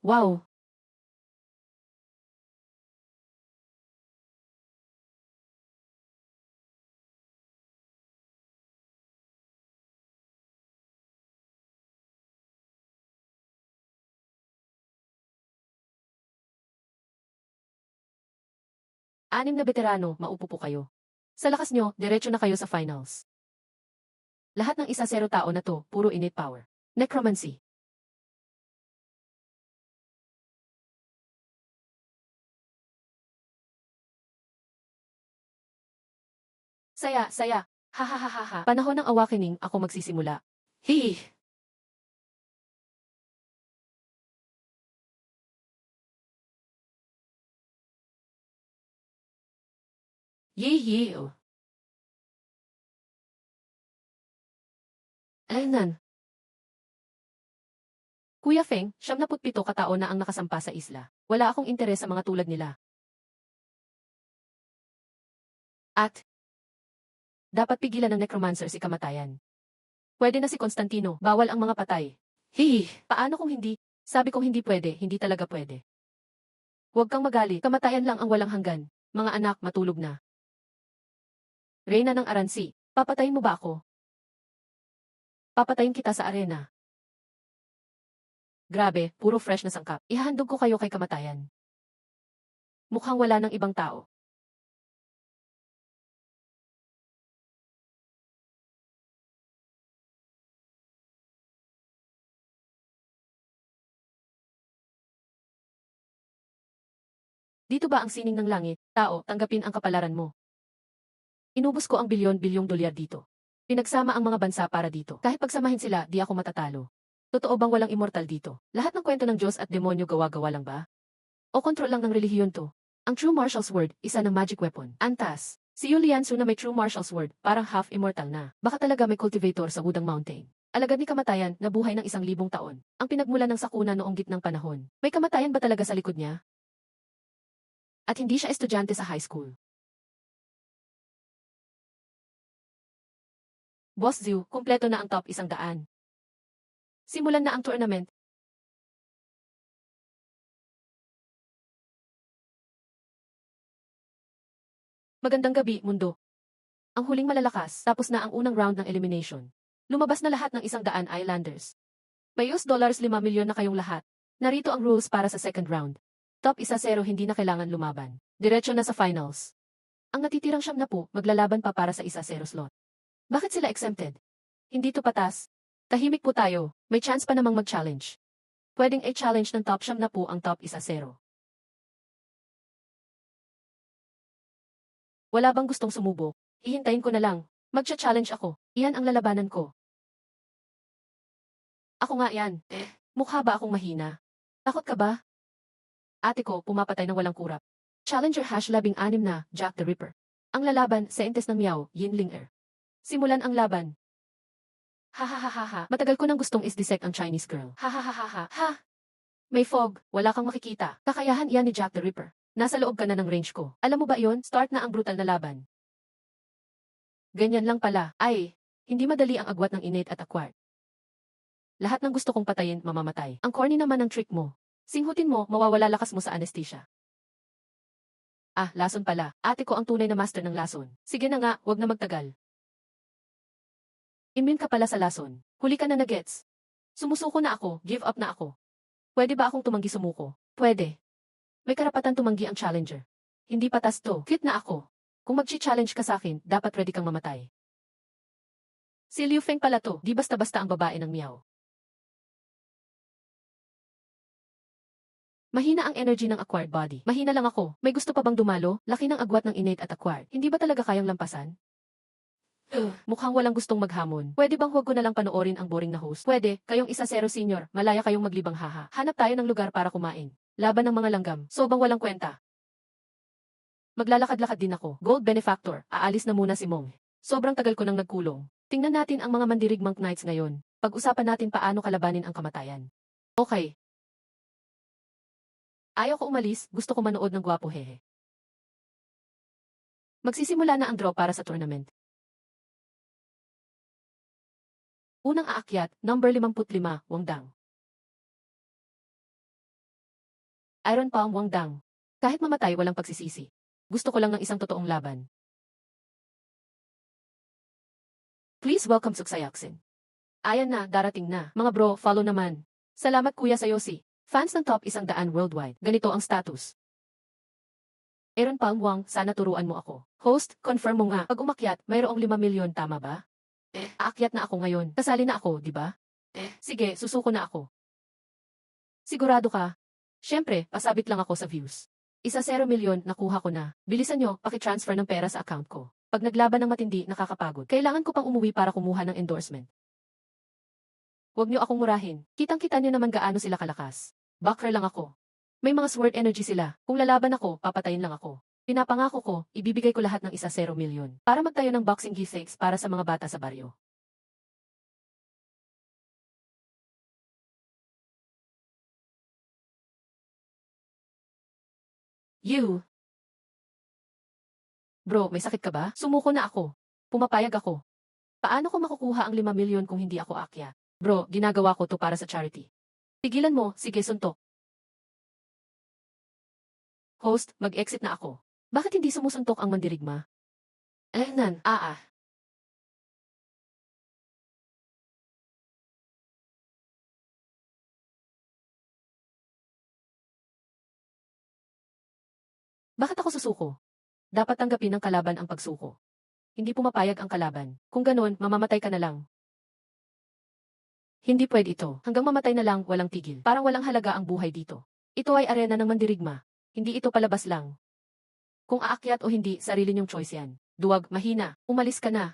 A: Wow. Anim na veterano, maupo po kayo. Sa lakas nyo, diretso na kayo sa finals. Lahat ng 1-0 tao na to, puro innate power. Necromancy. Saya, saya. Hahaha. Panahon ng awakening, ako magsisimula. Hihi. Yee. Aynan. Kuya Feng, 77 katao na ang nakasampa sa isla. Wala akong interes sa mga tulad nila. At, dapat pigilan ng necromancer si kamatayan. Pwede na si Constantino, bawal ang mga patay. Hihi, paano kung hindi? Sabi kong hindi pwede, hindi talaga pwede. Huwag kang magalit, kamatayan lang ang walang hanggan. Mga anak, matulog na. Reyna ng Aransi, papatayin mo ba ako? Papatayin kita sa arena. Grabe, puro fresh na sangkap. Ihahandog ko kayo kay kamatayan. Mukhang wala ng ibang tao. Dito ba ang sining ng langit? Tao, tanggapin ang kapalaran mo. Inubos ko ang bilyon-bilyong dolyar dito. Pinagsama ang mga bansa para dito. Kahit pagsamahin sila, di ako matatalo. Totoo bang walang immortal dito? Lahat ng kwento ng Diyos at demonyo gawa-gawa lang ba? O kontrol lang ng relihiyon to? Ang True Martial Sword, isa ng magic weapon. Antas. Si Yulian Su na may True Martial Sword, parang half-immortal na. Baka talaga may cultivator sa Wudang Mountain. Alagad ni kamatayan, nabuhay ng 1,000 taon. Ang pinagmulan ng sakuna noong gitnang panahon. May kamatayan ba talaga sa likod niya? At hindi siya estudyante sa high school. Boss Zhu, kumpleto na ang top 100. Simulan na ang tournament. Magandang gabi, mundo. Ang huling malalakas, tapos na ang unang round ng elimination. Lumabas na lahat ng 100 islanders. May $5 milyon na kayong lahat. Narito ang rules para sa second round. Top 1-0 hindi na kailangan lumaban. Diretso na sa finals. Ang natitirang 70 maglalaban pa para sa 1-0 slot. Bakit sila exempted? Hindi to patas. Tahimik po tayo, may chance pa namang mag-challenge. Pwedeng i-challenge ng top 70 ang top 1-0. Wala bang gustong sumubok? Hihintayin ko na lang. Magcha-challenge ako. Iyan ang lalabanan ko. Ako nga yan. Mukha ba akong mahina? Takot ka ba? Ate ko, pumapatay ng walang kurap. Challenger #16 na, Jack the Ripper. Ang lalaban, Saintes ng Miao, Yinling Er. Simulan ang laban. Hahaha, matagal ko nang gustong is-dissect ang Chinese girl. Hahaha, ha! May fog, wala kang makikita. Kakayahan iyan ni Jack the Ripper. Nasa loob ka na ng range ko. Alam mo ba iyon? Start na ang brutal na laban. Ganyan lang pala. Ay, Hindi madali ang agwat ng innate at acquired. Lahat ng gusto kong patayin, mamamatay. Ang corny naman ng trick mo. Singhutin mo, mawawala lakas mo sa anesthesia. Ah, lason pala. Ate ko ang tunay na master ng lason. Sige na nga, wag na magtagal. Immune ka pala sa lason. Huli ka na gets. Sumusuko na ako, give up na ako. Pwede ba akong tumanggi sumuko? Pwede. May karapatan tumanggi ang challenger. Hindi patas to, cute na ako. Kung mag-challenge ka sa akin, dapat ready kang mamatay. Si Liu Feng pala to, di basta-basta ang babae ng Miao. Mahina ang energy ng acquired body. Mahina lang ako. May gusto pa bang dumalo? Laki ng agwat ng innate at acquired. Hindi ba talaga kayang lampasan? Mukhang walang gustong maghamon. Pwede bang huwag ko na lang panoorin ang boring na host? Pwede, kayong 1-0 senior, malaya kayong maglibang haha. Hanap tayo ng lugar para kumain. Laban ng mga langgam, sobang walang kwenta. Maglalakad-lakad din ako. Gold benefactor, aalis na muna si Mong. Sobrang tagal ko nang nagkulong. Tingnan natin ang mga mandirigmang knights ngayon. Pag-usapan natin paano kalabanin ang kamatayan. Okay. Ayaw ko umalis, gusto ko manood ng gwapo hehe. Magsisimula na ang draw para sa tournament. Unang aakyat, number 55, Wang Dang. Iron Palm Wang Dang. Kahit mamatay walang pagsisisi. Gusto ko lang ng isang totoong laban. Please welcome Suksayaksin. Ayan na, darating na. Mga bro, follow naman. Salamat kuya sa Yossi. Fans ng top 100 worldwide. Ganito ang status. Iron Palm Wang, sana turuan mo ako. Host, confirm mo nga. Pag umakyat, mayroong 5 milyon, tama ba? Aakyat na ako ngayon. Kasali na ako, di ba? Sige, susuko na ako. Sigurado ka? Siyempre, pasabit lang ako sa views. 1-0 milyon, nakuha ko na. Bilisan nyo, paki-transfer ng pera sa account ko. Pag naglaban ng matindi, nakakapagod. Kailangan ko pang umuwi para kumuha ng endorsement. Huwag nyo akong murahin. Kitang-kita nyo naman gaano sila kalakas. Backer lang ako. May mga sword energy sila. Kung lalaban ako, papatayin lang ako. Pinapangako ko, ibibigay ko lahat ng 1-0 milyon para magtayo ng boxing giveaways para sa mga bata sa baryo. You. Bro, may sakit ka ba? Sumuko na ako. Pumapayag ako. Paano ko makukuha ang 5 milyon kung hindi ako akyat? Bro, ginagawa ko to para sa charity. Tigilan mo, sige suntok. Host, mag-exit na ako. Bakit hindi sumusuntok ang mandirigma? Nan, Bakit ako susuko? Dapat tanggapin ng kalaban ang pagsuko. Hindi pumapayag ang kalaban. Kung ganon, mamamatay ka na lang. Hindi pwede ito. Hanggang mamatay na lang, walang tigil. Parang walang halaga ang buhay dito. Ito ay arena ng mandirigma. Hindi ito palabas lang. Kung aakyat o hindi, sarili niyong choice yan. Duwag, mahina, umalis ka na.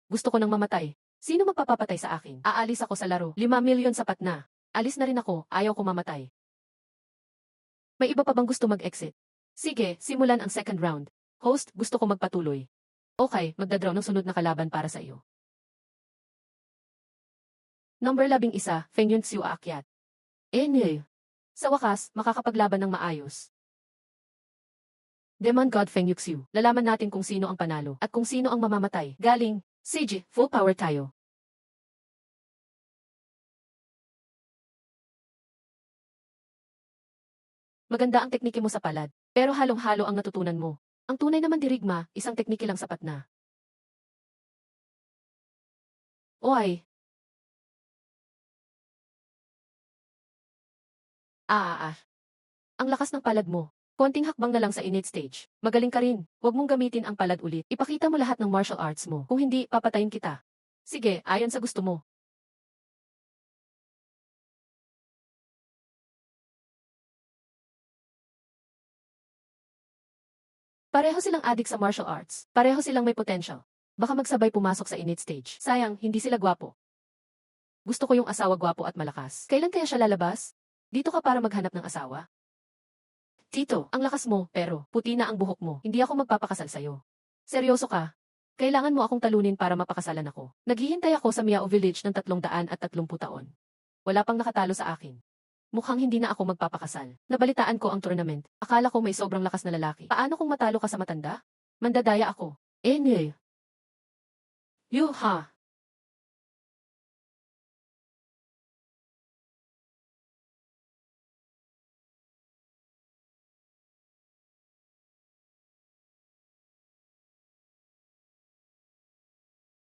A: Gusto ko nang mamatay. Sino magpapapatay sa akin? Aalis ako sa laro. 5 milyon sapat na. Alis na rin ako, ayaw ko mamatay. May iba pa bang gusto mag-exit? Sige, simulan ang second round. Host, gusto ko magpatuloy. Okay, magdadraw ng sunod na kalaban para sa iyo. Number 11, Feng Yunxiu aakyat. Sa wakas, makakapaglaban ng maayos. Demon God Feng Yunxiu. Lalaman natin kung sino ang panalo at kung sino ang mamamatay. Galing, Sage, full power tayo. Maganda ang teknike mo sa palad, pero halong-halo ang natutunan mo. Ang tunay naman dirigma, isang teknike lang sapat na. Oy. Ang lakas ng palad mo. Konting hakbang na lang sa innate stage. Magaling ka rin. Huwag mong gamitin ang palad ulit. Ipakita mo lahat ng martial arts mo. Kung hindi, papatayin kita. Sige, ayon sa gusto mo. Pareho silang adik sa martial arts. Pareho silang may potential. Baka magsabay pumasok sa innate stage. Sayang, hindi sila gwapo. Gusto ko yung asawa gwapo at malakas. Kailan kaya siya lalabas? Dito ka para maghanap ng asawa? Tito, ang lakas mo, pero puti na ang buhok mo. Hindi ako magpapakasal sa'yo. Seryoso ka? Kailangan mo akong talunin para mapakasalan ako. Naghihintay ako sa Miao Village ng 330 taon. Wala pang nakatalo sa akin. Mukhang hindi na ako magpapakasal. Nabalitaan ko ang tournament. Akala ko may sobrang lakas na lalaki. Paano kung matalo ka sa matanda? Mandadaya ako. Yuha.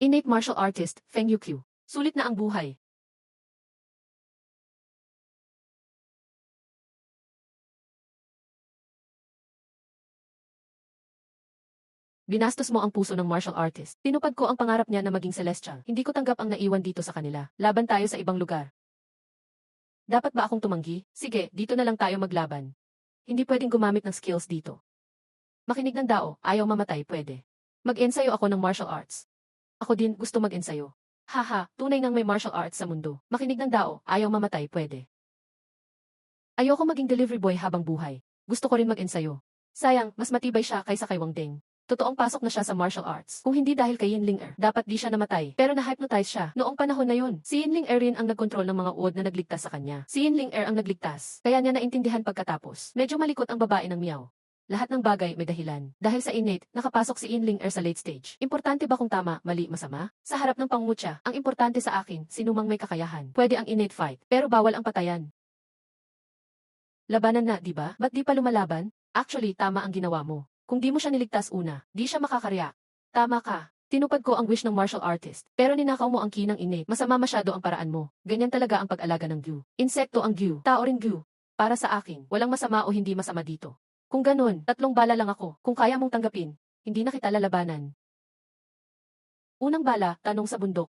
A: Innate martial artist, Feng Yuqiu. Sulit na ang buhay. Binastos mo ang puso ng martial artist. Tinupad ko ang pangarap niya na maging celestial. Hindi ko tanggap ang naiwan dito sa kanila. Laban tayo sa ibang lugar. Dapat ba akong tumanggi? Sige, dito na lang tayo maglaban. Hindi pwedeng gumamit ng skills dito. Makinig ng dao, ayaw mamatay, pwede. Mag-ensayo ako ng martial arts. Ako din, gusto mag-ensayo. Haha, tunay ngang may martial arts sa mundo. Makinig ng dao, ayaw mamatay, pwede. Ayoko maging delivery boy habang buhay. Gusto ko rin mag-ensayo. Sayang, mas matibay siya kaysa kay Wang Ding. Totoong pasok na siya sa martial arts. Kung hindi dahil kay Yin Ling-er, dapat di siya namatay. Pero na-hypnotize siya. Noong panahon na yun, si Yin Ling-er rin ang nagkontrol ng mga uod na nagligtas sa kanya. Si Yin Ling-er ang nagligtas. Kaya niya naintindihan pagkatapos. Medyo malikot ang babae ng Miao. Lahat ng bagay may dahilan. Dahil sa innate, nakapasok si Yin Ling-er sa late stage. Importante ba kung tama, mali, masama? Sa harap ng pangungutya, ang importante sa akin, sinumang may kakayahan. Pwede ang innate fight, pero bawal ang patayan. Labanan na, di ba? Ba't di pa lumalaban? Actually, tama ang ginawa mo. Kung di mo siya niligtas una, di siya makakarya. Tama ka. Tinupad ko ang wish ng martial artist, pero ninakaw mo ang ki ng innate. Masama masyado ang paraan mo. Ganyan talaga ang pag-alaga ng Gyu. Insekto ang Gyu, tao rin Gyu. Para sa akin, walang masama o hindi masama dito. Kung ganun, 3 bala lang ako. Kung kaya mong tanggapin, hindi na kita lalabanan. Unang bala, tanong sa bundok.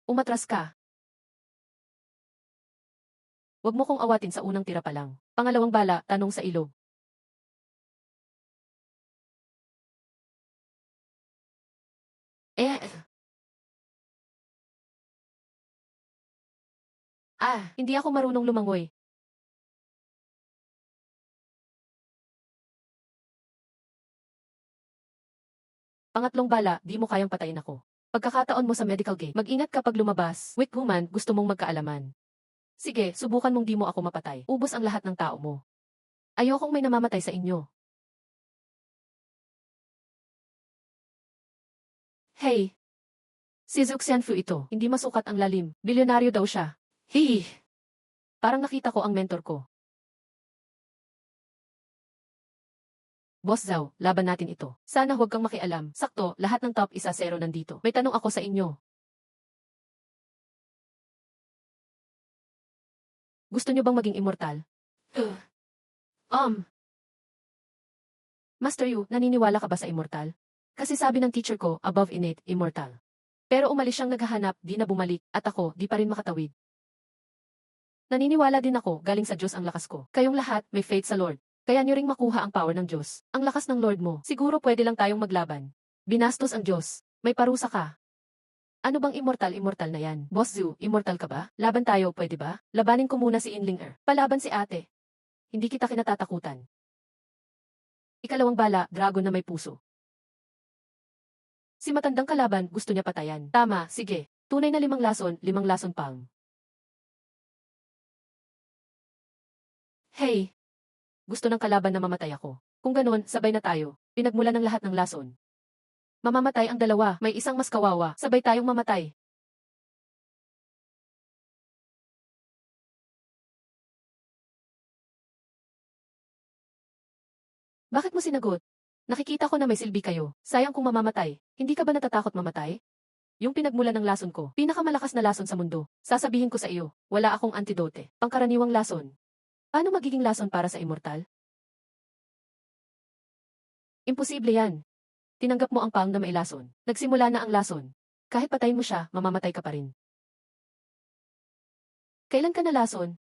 A: Umatras ka. Huwag mo kong awatin sa unang tira pa lang. Pangalawang bala, tanong sa ilog. Eh, hindi ako marunong lumangoy. Pangatlong bala, di mo kayang patayin ako. Pagkakataon mo sa medical gate, mag-ingat kapag lumabas. Weak woman, gusto mong magkaalaman. Sige, subukan mong di mo ako mapatay. Ubos ang lahat ng tao mo. Ayokong may namamatay sa inyo. Hey! Si Zhou Xianfu ito, hindi masukat ang lalim. Bilyonaryo daw siya. Hihi! Parang nakita ko ang mentor ko. Boss Zhao, laban natin ito. Sana huwag kang makialam. Sakto, lahat ng top 1-0 nandito. May tanong ako sa inyo. Gusto nyo bang maging immortal? Um, Master Yu, naniniwala ka ba sa immortal? Kasi sabi ng teacher ko, above innate, immortal. Pero umalis siyang naghahanap, di na bumalik, at ako, di pa rin makatawid. Naniniwala din ako, galing sa Diyos ang lakas ko. Kayong lahat, may faith sa Lord. Kaya nyo ring makuha ang power ng Diyos. Ang lakas ng Lord mo, siguro pwede lang tayong maglaban. Binastos ang Diyos. May parusa ka. Ano bang immortal na yan? Boss Zhu, immortal ka ba? Laban tayo, pwede ba? Labanin ko muna si Inlinger. Palaban si ate. Hindi kita kinatatakutan. Ikalawang bala, dragon na may puso. Si matandang kalaban, gusto niya patayan. Tama, sige. Tunay na 5 lason pang. Hey! Gusto ng kalaban na mamatay ako. Kung ganun, sabay na tayo. Pinagmula ng lahat ng lason. Mamamatay ang dalawa, may isang mas kawawa, sabay tayong mamatay. Bakit mo sinagot? Nakikita ko na may silbi kayo. Sayang kung mamamatay. Hindi ka ba natatakot mamatay? Yung pinagmula ng lason ko, pinakamalakas na lason sa mundo. Sasabihin ko sa iyo, wala akong antidote. Pangkaraniwang lason. Paano magiging lason para sa immortal? Imposible yan. Tinanggap mo ang pang na may lason. Nagsimula na ang lason. Kahit patayin mo siya, mamamatay ka pa rin. Kailan ka nalason?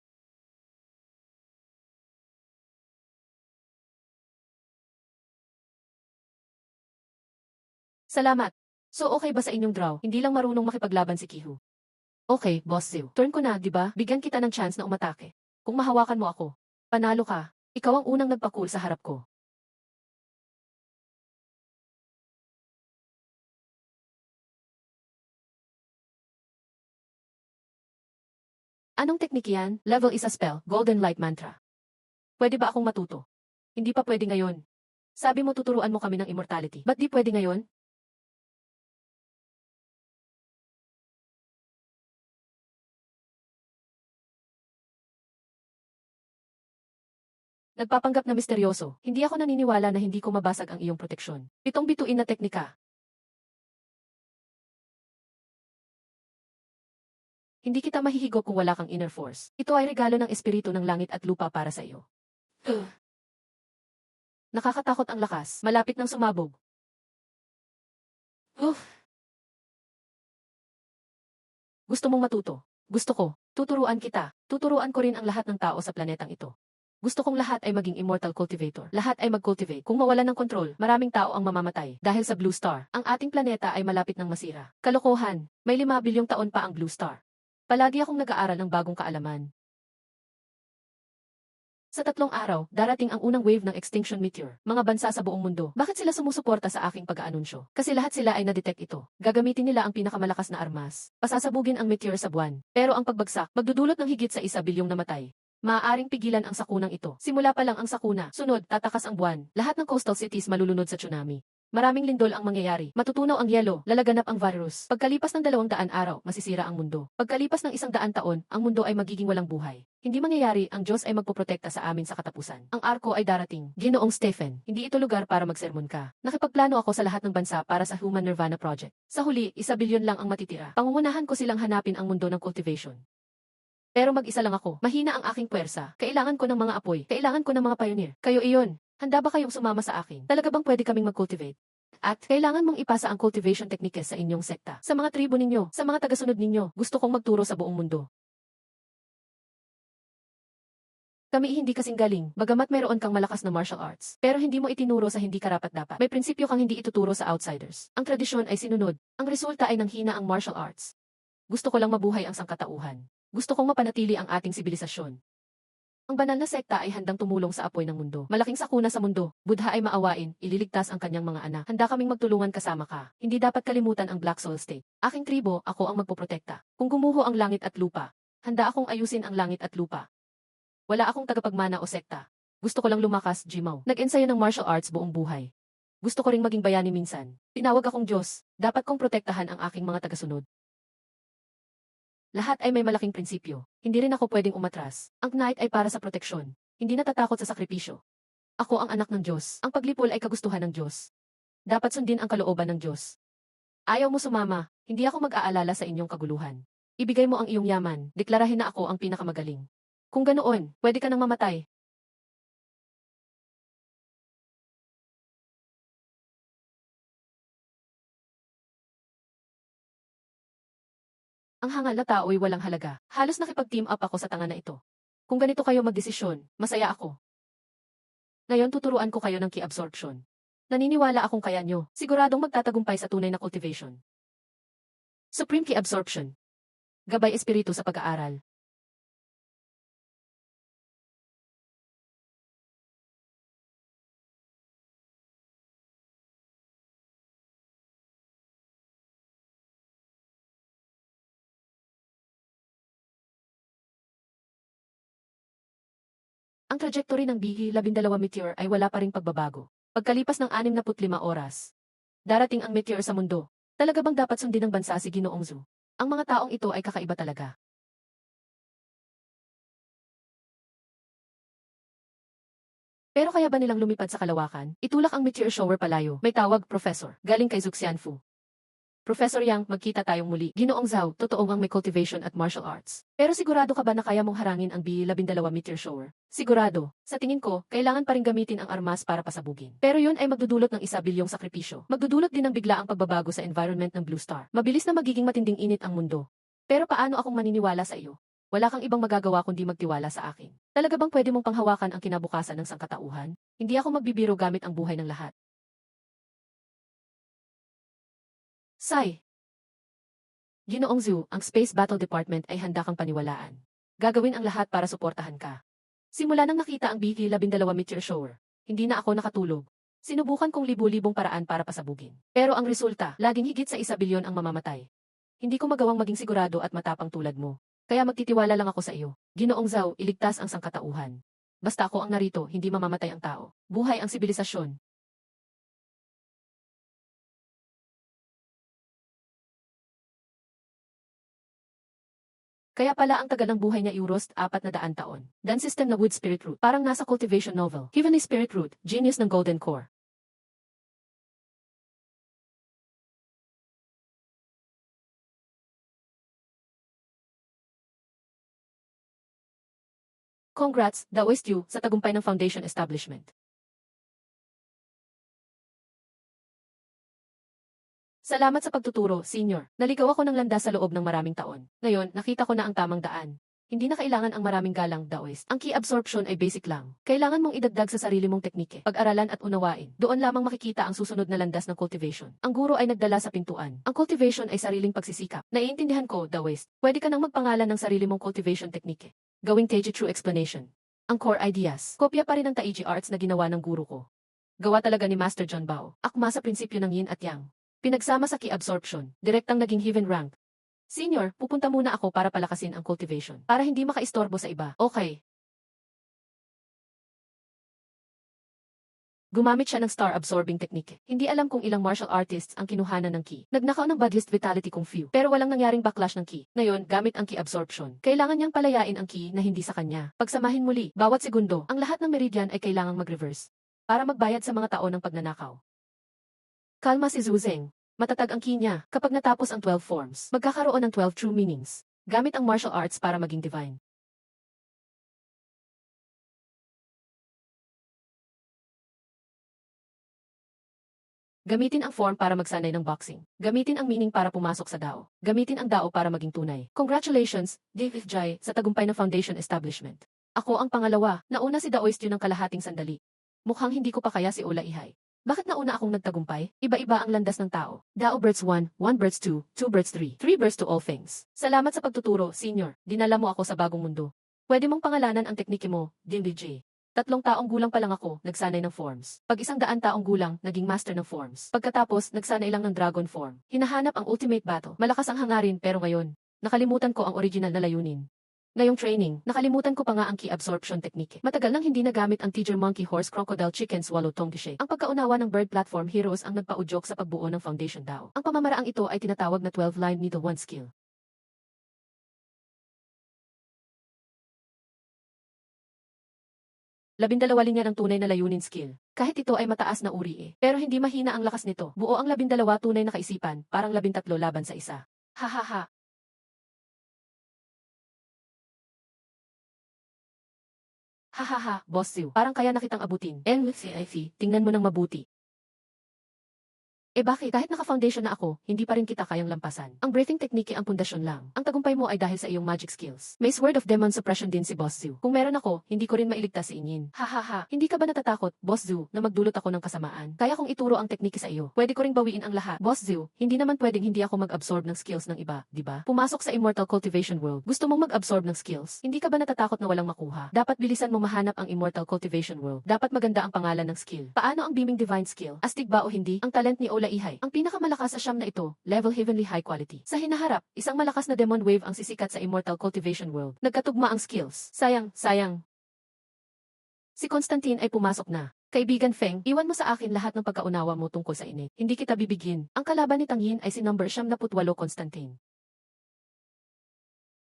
A: Salamat. So okay ba sa inyong draw? Hindi lang marunong makipaglaban si Kihu. Okay, Boss Zil. Turn ko na, di ba? Bigyan kita ng chance na umatake. Kung mahawakan mo ako, panalo ka. Ikaw ang unang nagpa-cool sa harap ko. Anong teknik yan? Level is a spell, Golden Light Mantra. Pwede ba akong matuto? Hindi pa pwede ngayon. Sabi mo tuturuan mo kami ng immortality. Ba't di pwede ngayon? Nagpapanggap na misteryoso. Hindi ako naniniwala na hindi ko mabasag ang iyong proteksyon. Pitong bituin na teknika. Hindi kita mahihigop kung wala kang inner force. Ito ay regalo ng espiritu ng langit at lupa para sa iyo. Nakakatakot ang lakas. Malapit nang sumabog. Gusto mong matuto? Gusto ko. Tuturuan kita. Tuturuan ko rin ang lahat ng tao sa planetang ito. Gusto kong lahat ay maging immortal cultivator. Lahat ay mag-cultivate. Kung mawalan ng kontrol, maraming tao ang mamamatay. Dahil sa Blue Star, ang ating planeta ay malapit ng masira. Kalokohan. May 5 bilyong taon pa ang Blue Star. Palagi akong nag-aaral ng bagong kaalaman. Sa 3 araw, darating ang unang wave ng extinction meteor. Mga bansa sa buong mundo. Bakit sila sumusuporta sa aking pag-aanunsyo? Kasi lahat sila ay na-detect ito. Gagamitin nila ang pinakamalakas na armas. Pasasabugin ang meteor sa buwan. Pero ang pagbagsak, magdudulot ng higit sa 1 bilyong namatay. Maaaring pigilan ang sakunang ito. Simula pa lang ang sakuna. Sunod, tatakas ang buwan. Lahat ng coastal cities malulunod sa tsunami. Maraming lindol ang mangyayari. Matutunaw ang yelo, lalaganap ang virus. Pagkalipas ng 200 araw, masisira ang mundo. Pagkalipas ng 100 taon, ang mundo ay magiging walang buhay. Hindi mangyayari, ang Diyos ay magpoprotekta sa amin sa katapusan. Ang arko ay darating. Ginoong Stephen, hindi ito lugar para magsermon ka. Nakipagplano ako sa lahat ng bansa para sa Human Nirvana Project. Sa huli, 1 bilyon lang ang matitira. Pangungunahan ko silang hanapin ang mundo ng cultivation. Pero mag-isa lang ako. Mahina ang aking puwersa. Kailangan ko ng mga apoy. Kailangan ko ng mga pioneer. Kayo iyon. Handa ba kayong sumama sa akin? Talaga bang pwede kaming mag-cultivate? At kailangan mong ipasa ang cultivation techniques sa inyong sekta. Sa mga tribo ninyo, sa mga tagasunod ninyo, gusto kong magturo sa buong mundo. Kami hindi kasing galing, bagamat mayroon kang malakas na martial arts. Pero hindi mo itinuro sa hindi karapat-dapat. May prinsipyo kang hindi ituturo sa outsiders. Ang tradisyon ay sinunod. Ang resulta ay nanghina ang martial arts. Gusto ko lang mabuhay ang sangkatauhan. Gusto kong mapanatili ang ating sibilisasyon. Ang banal na sekta ay handang tumulong sa apoy ng mundo. Malaking sakuna sa mundo. Buddha ay maawain, ililigtas ang kanyang mga anak. Handa kaming magtulungan kasama ka. Hindi dapat kalimutan ang Black Soul State. Aking tribo, ako ang magpoprotekta. Kung gumuho ang langit at lupa, handa akong ayusin ang langit at lupa. Wala akong tagapagmana o sekta. Gusto ko lang lumakas, Jimao. Nag-ensayo ng martial arts buong buhay. Gusto ko ring maging bayani minsan. Tinawag akong Diyos. Dapat kong protektahan ang aking mga tagasunod. Lahat ay may malaking prinsipyo. Hindi rin ako pwedeng umatras. Ang knight ay para sa proteksyon. Hindi natatakot sa sakripisyo. Ako ang anak ng Diyos. Ang paglipol ay kagustuhan ng Diyos. Dapat sundin ang kalooban ng Diyos. Ayaw mo sumama, hindi ako mag-aalala sa inyong kaguluhan. Ibigay mo ang iyong yaman, deklarahin na ako ang pinakamagaling. Kung ganoon, pwede ka nang mamatay. Ang hangal na tao ay walang halaga. Halos nakipag-team up ako sa tanga na ito. Kung ganito kayo magdesisyon, masaya ako. Ngayon tuturuan ko kayo ng key absorption. Naniniwala akong kaya nyo, siguradong magtatagumpay sa tunay na cultivation. Supreme key absorption. Gabay espiritu sa pag-aaral. Ang trajectory ng BE-12 meteor ay wala pa ring pagbabago. Pagkalipas ng 65 oras, darating ang meteor sa mundo. Talaga bang dapat sundin ng bansa si Ginoong Zhu? Ang mga taong ito ay kakaiba talaga. Pero kaya ba nilang lumipad sa kalawakan? Itulak ang meteor shower palayo. May tawag, Professor. Galing kay Zuxianfu. Professor Yang, magkita tayong muli. Ginoong Zhao, totoo ang may cultivation at martial arts. Pero sigurado ka ba na kaya mong harangin ang BE-12 meteor shower? Sigurado. Sa tingin ko, kailangan pa rin gamitin ang armas para pasabugin. Pero yun ay magdudulot ng 1 bilyong sakripisyo. Magdudulot din ng biglaang pagbabago sa environment ng Blue Star. Mabilis na magiging matinding init ang mundo. Pero paano akong maniniwala sa iyo? Wala kang ibang magagawa kundi magtiwala sa akin. Talaga bang pwede mong panghawakan ang kinabukasan ng sangkatauhan? Hindi ako magbibiro gamit ang buhay ng lahat. Sai. Ginoong Zhu, ang Space Battle Department ay handa kang paniwalaan. Gagawin ang lahat para suportahan ka. Simula nang nakita ang BE-12 meteor shower, hindi na ako nakatulog. Sinubukan kong libu-libong paraan para pasabugin. Pero ang resulta, laging higit sa 1 bilyon ang mamamatay. Hindi ko magawang maging sigurado at matapang tulad mo. Kaya magtitiwala lang ako sa iyo. Ginoong Zhao, iligtas ang sangkatauhan. Basta ako ang narito, hindi mamamatay ang tao. Buhay ang sibilisasyon. Kaya pala ang tagal ng buhay niya Euros 400 taon. Dan system na wood spirit root. Parang nasa cultivation novel. Heavenly spirit root, genius ng golden core. Congrats, Daoist you, sa tagumpay ng foundation establishment. Salamat sa pagtuturo, senior. Naligaw ako ng landas sa loob ng maraming taon. Ngayon, nakita ko na ang tamang daan. Hindi na kailangan ang maraming galang, Daoist. Ang key absorption ay basic lang. Kailangan mong idagdag sa sarili mong teknike, pag-aralan at unawain. Doon lamang makikita ang susunod na landas ng cultivation. Ang guro ay nagdala sa pintuan. Ang cultivation ay sariling pagsisikap. Naiintindihan ko, Daoist. Pwede ka nang magpangalan ng sarili mong cultivation teknike. Gawing Teiji True Explanation. Ang core ideas. Kopya pa rin ng Taiji Arts na ginawa ng guro ko. Gawa talaga ni Master John Bao. Akma sa prinsipyo ng yin at yang. Pinagsama sa key absorption, direktang naging heaven rank. Senior, pupunta muna ako para palakasin ang cultivation. Para hindi makaistorbo sa iba. Okay. Gumamit siya ng star-absorbing technique. Hindi alam kung ilang martial artists ang kinuhanan ng ki. Nagnakaw ng Buddhist vitality kung few. Pero walang nangyaring backlash ng ki. Ngayon, gamit ang ki absorption. Kailangan niyang palayain ang ki na hindi sa kanya. Pagsamahin muli, bawat segundo, ang lahat ng meridian ay kailangang mag-reverse. Para magbayad sa mga taon ng pagnanakaw. Kalma si Zuzeng. Matatag ang ki niya. Kapag natapos ang 12 forms, magkakaroon ng 12 true meanings. Gamit ang martial arts para maging divine. Gamitin ang form para magsanay ng boxing. Gamitin ang meaning para pumasok sa dao. Gamitin ang dao para maging tunay. Congratulations, David Jai, sa tagumpay ng foundation establishment. Ako ang pangalawa. Nauna si Daoist yun ng kalahating sandali. Mukhang hindi ko pa kaya si Ola Ihay. Bakit nauna akong nagtagumpay? Iba-iba ang landas ng tao. Dao births 1, 1 births 2, 2 births 3, 3 births to all things. Salamat sa pagtuturo, senior. Dinala mo ako sa bagong mundo. Pwede mong pangalanan ang teknike mo, David J. 3 taong gulang pa lang ako, nagsanay ng forms. Pag 100 taong gulang, naging master ng forms. Pagkatapos, nagsanay lang ng dragon form. Hinahanap ang ultimate battle. Malakas ang hangarin pero ngayon, nakalimutan ko ang original na layunin. Ngayong training, nakalimutan ko pa nga ang key absorption technique. Matagal nang hindi nagamit ang Tiger Monkey Horse Crocodile Chicken Swallow Tongue. Ang pagkaunawa ng Bird Platform Heroes ang nagpaudyok sa pagbuo ng foundation DAO. Ang pamamaraang ito ay tinatawag na 12-line needle 1 skill. Labindalawa linya ng tunay na layunin skill. Kahit ito ay mataas na uri pero hindi mahina ang lakas nito. Buo ang 12 tunay na kaisipan, parang 13 laban sa isa. Hahaha. Hahaha, Boss Siu. Parang kaya na kitang abutin. LCIC, tingnan mo ng mabuti. Bakit? Kahit naka-foundation na ako, hindi pa rin kita kayang lampasan. Ang breathing technique ang pundasyon lang. Ang tagumpay mo ay dahil sa iyong magic skills. May Sword of Demon Suppression din si Boss Zhu. Kung meron ako, hindi ko rin mailigtas si Inyin. Hahaha. Hindi ka ba natatakot, Boss Zhu, na magdulot ako ng kasamaan? Kaya kong ituro ang teknike sa iyo. Pwede ko ring bawiin ang lahat. Boss Zhu, hindi naman pwedeng hindi ako mag-absorb ng skills ng iba, di ba? Pumasok sa Immortal Cultivation World. Gusto mong mag-absorb ng skills? Hindi ka ba natatakot na walang makuha? Dapat bilisan mo mahanap ang Immortal Cultivation World. Dapat maganda ang pangalan ng skill. Paano ang Beaming Divine Skill? Astig ba o hindi? Ang talent ni Ola Ihay. Ang malakas sa siyam na ito, level heavenly high quality. Sa hinaharap, isang malakas na demon wave ang sisikat sa Immortal Cultivation World. Nagkatugma ang skills. Sayang. Si Constantine ay pumasok na. Kaibigan Feng, iwan mo sa akin lahat ng pagkaunawa mo tungkol sa init. Hindi kita bibigyan. Ang kalaban ni Tangyin ay si number 78 Constantine.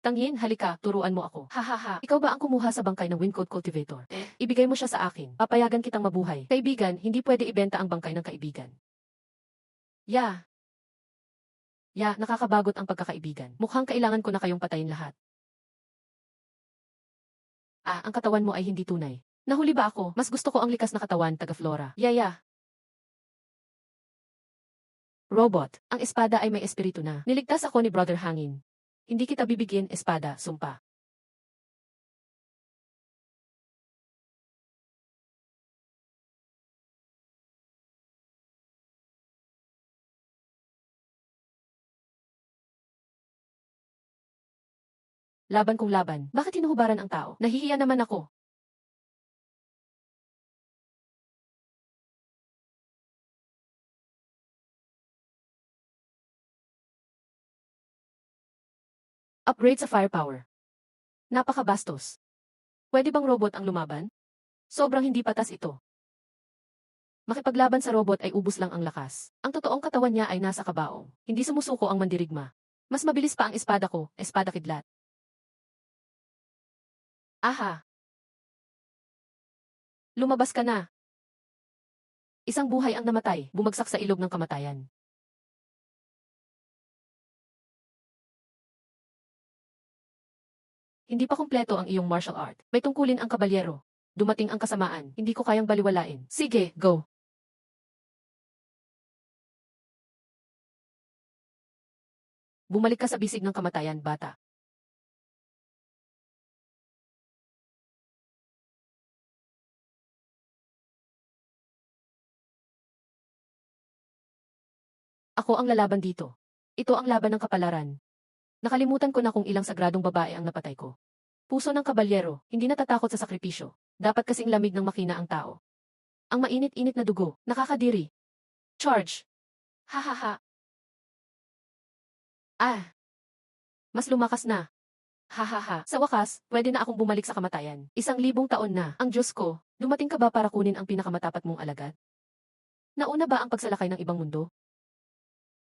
A: Tangyin, halika, turuan mo ako. Hahaha, ikaw ba ang kumuha sa bangkay ng Windcode Cultivator? Ibigay mo siya sa akin. Papayagan kitang mabuhay. Kaibigan, hindi pwede ibenta ang bangkay ng kaibigan. Ya, nakakabagot ang pagkakaibigan. Mukhang kailangan ko na kayong patayin lahat. Ang katawan mo ay hindi tunay. Nahuli ba ako? Mas gusto ko ang likas na katawan, taga-Flora. Ya. Robot, ang espada ay may espiritu na. Niligtas ako ni Brother Hangin. Hindi kita bibigyan, espada, sumpa. Laban kong laban. Bakit hinuhubaran ang tao? Nahihiya naman ako. Upgrade sa firepower. Napakabastos. Pwede bang robot ang lumaban? Sobrang hindi patas ito. Makipaglaban sa robot ay ubos lang ang lakas. Ang totoong katawan niya ay nasa kabaong. Hindi sumusuko ang mandirigma. Mas mabilis pa ang espada ko, espada kidlat. Aha, lumabas ka na. Isang buhay ang namatay, bumagsak sa ilog ng kamatayan. Hindi pa kumpleto ang iyong martial art. May tungkulin ang kabalyero. Dumating ang kasamaan, hindi ko kayang baliwalain. Sige, go. Bumalik ka sa bisig ng kamatayan, bata. Ako ang lalaban dito. Ito ang laban ng kapalaran. Nakalimutan ko na kung ilang sagradong babae ang napatay ko. Puso ng kabalyero, hindi natatakot sa sakripisyo. Dapat kasing lamig ng makina ang tao. Ang mainit-init na dugo, nakakadiri. Charge! Ha ha ha! Ah! Mas lumakas na. Ha ha ha! Sa wakas, pwede na akong bumalik sa kamatayan. 1,000 taon na. Ang Diyos ko, dumating ka ba para kunin ang pinakamatapat mong alagad? Nauna ba ang pagsalakay ng ibang mundo?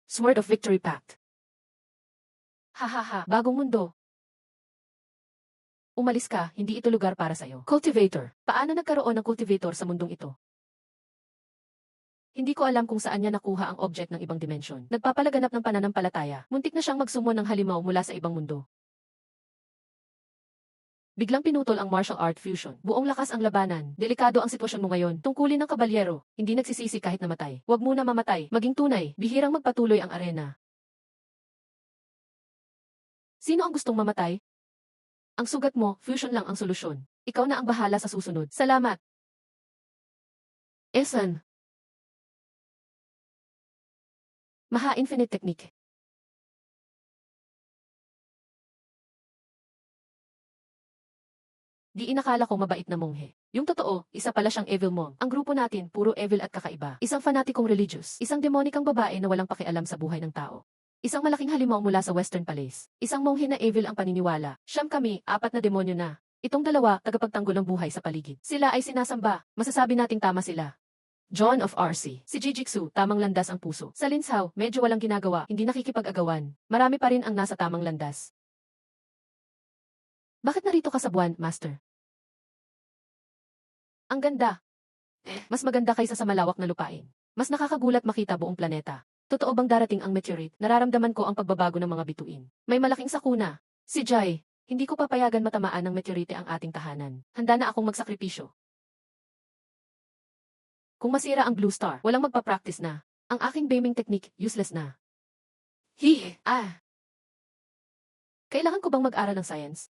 A: Sword of Victory Pact. Ha ha ha! Bagong mundo. Umalis ka, hindi ito lugar para sa'yo. Cultivator. Paano nagkaroon ng cultivator sa mundong ito? Hindi ko alam kung saan niya nakuha ang object ng ibang dimensyon. Nagpapalaganap ng pananampalataya. Muntik na siyang magsumo ng halimaw mula sa ibang mundo. Biglang pinutol ang martial art fusion. Buong lakas ang labanan. Delikado ang sitwasyon mo ngayon. Tungkulin ng kabalyero. Hindi nagsisisi kahit namatay. Huwag muna mamatay. Maging tunay. Bihirang magpatuloy ang arena. Sino ang gustong mamatay? Ang sugat mo, fusion lang ang solusyon. Ikaw na ang bahala sa susunod. Salamat. Esan. Maha Infinite Technique. Di inakala ko mabait na monghe. Yung totoo, isa pala siyang evil monk. Ang grupo natin, puro evil at kakaiba. Isang fanatikong religious. Isang demonikang babae na walang pakialam sa buhay ng tao. Isang malaking halimaw mula sa Western Palace. Isang monghe na evil ang paniniwala. Siyam kami, 4 na demonyo na. Itong dalawa, tagapagtanggol ng buhay sa paligid. Sila ay sinasamba. Masasabi nating tama sila. John of RC. Si Jijiksu, tamang landas ang puso. Sa Linzhou, medyo walang ginagawa, hindi nakikipag-agawan. Marami pa rin ang nasa tamang landas. Bakit narito ka sa buwan, Master? Ang ganda. Mas maganda kaysa sa malawak na lupain. Mas nakakagulat makita buong planeta. Totoo bang darating ang meteorite? Nararamdaman ko ang pagbabago ng mga bituin. May malaking sakuna. Si Jai, hindi ko papayagan matamaan ng meteorite ang ating tahanan. Handa na akong magsakripisyo. Kung masira ang Blue Star, walang magpa-practice na. Ang aking beaming technique, useless na. Kailangan ko bang mag-aral ng science?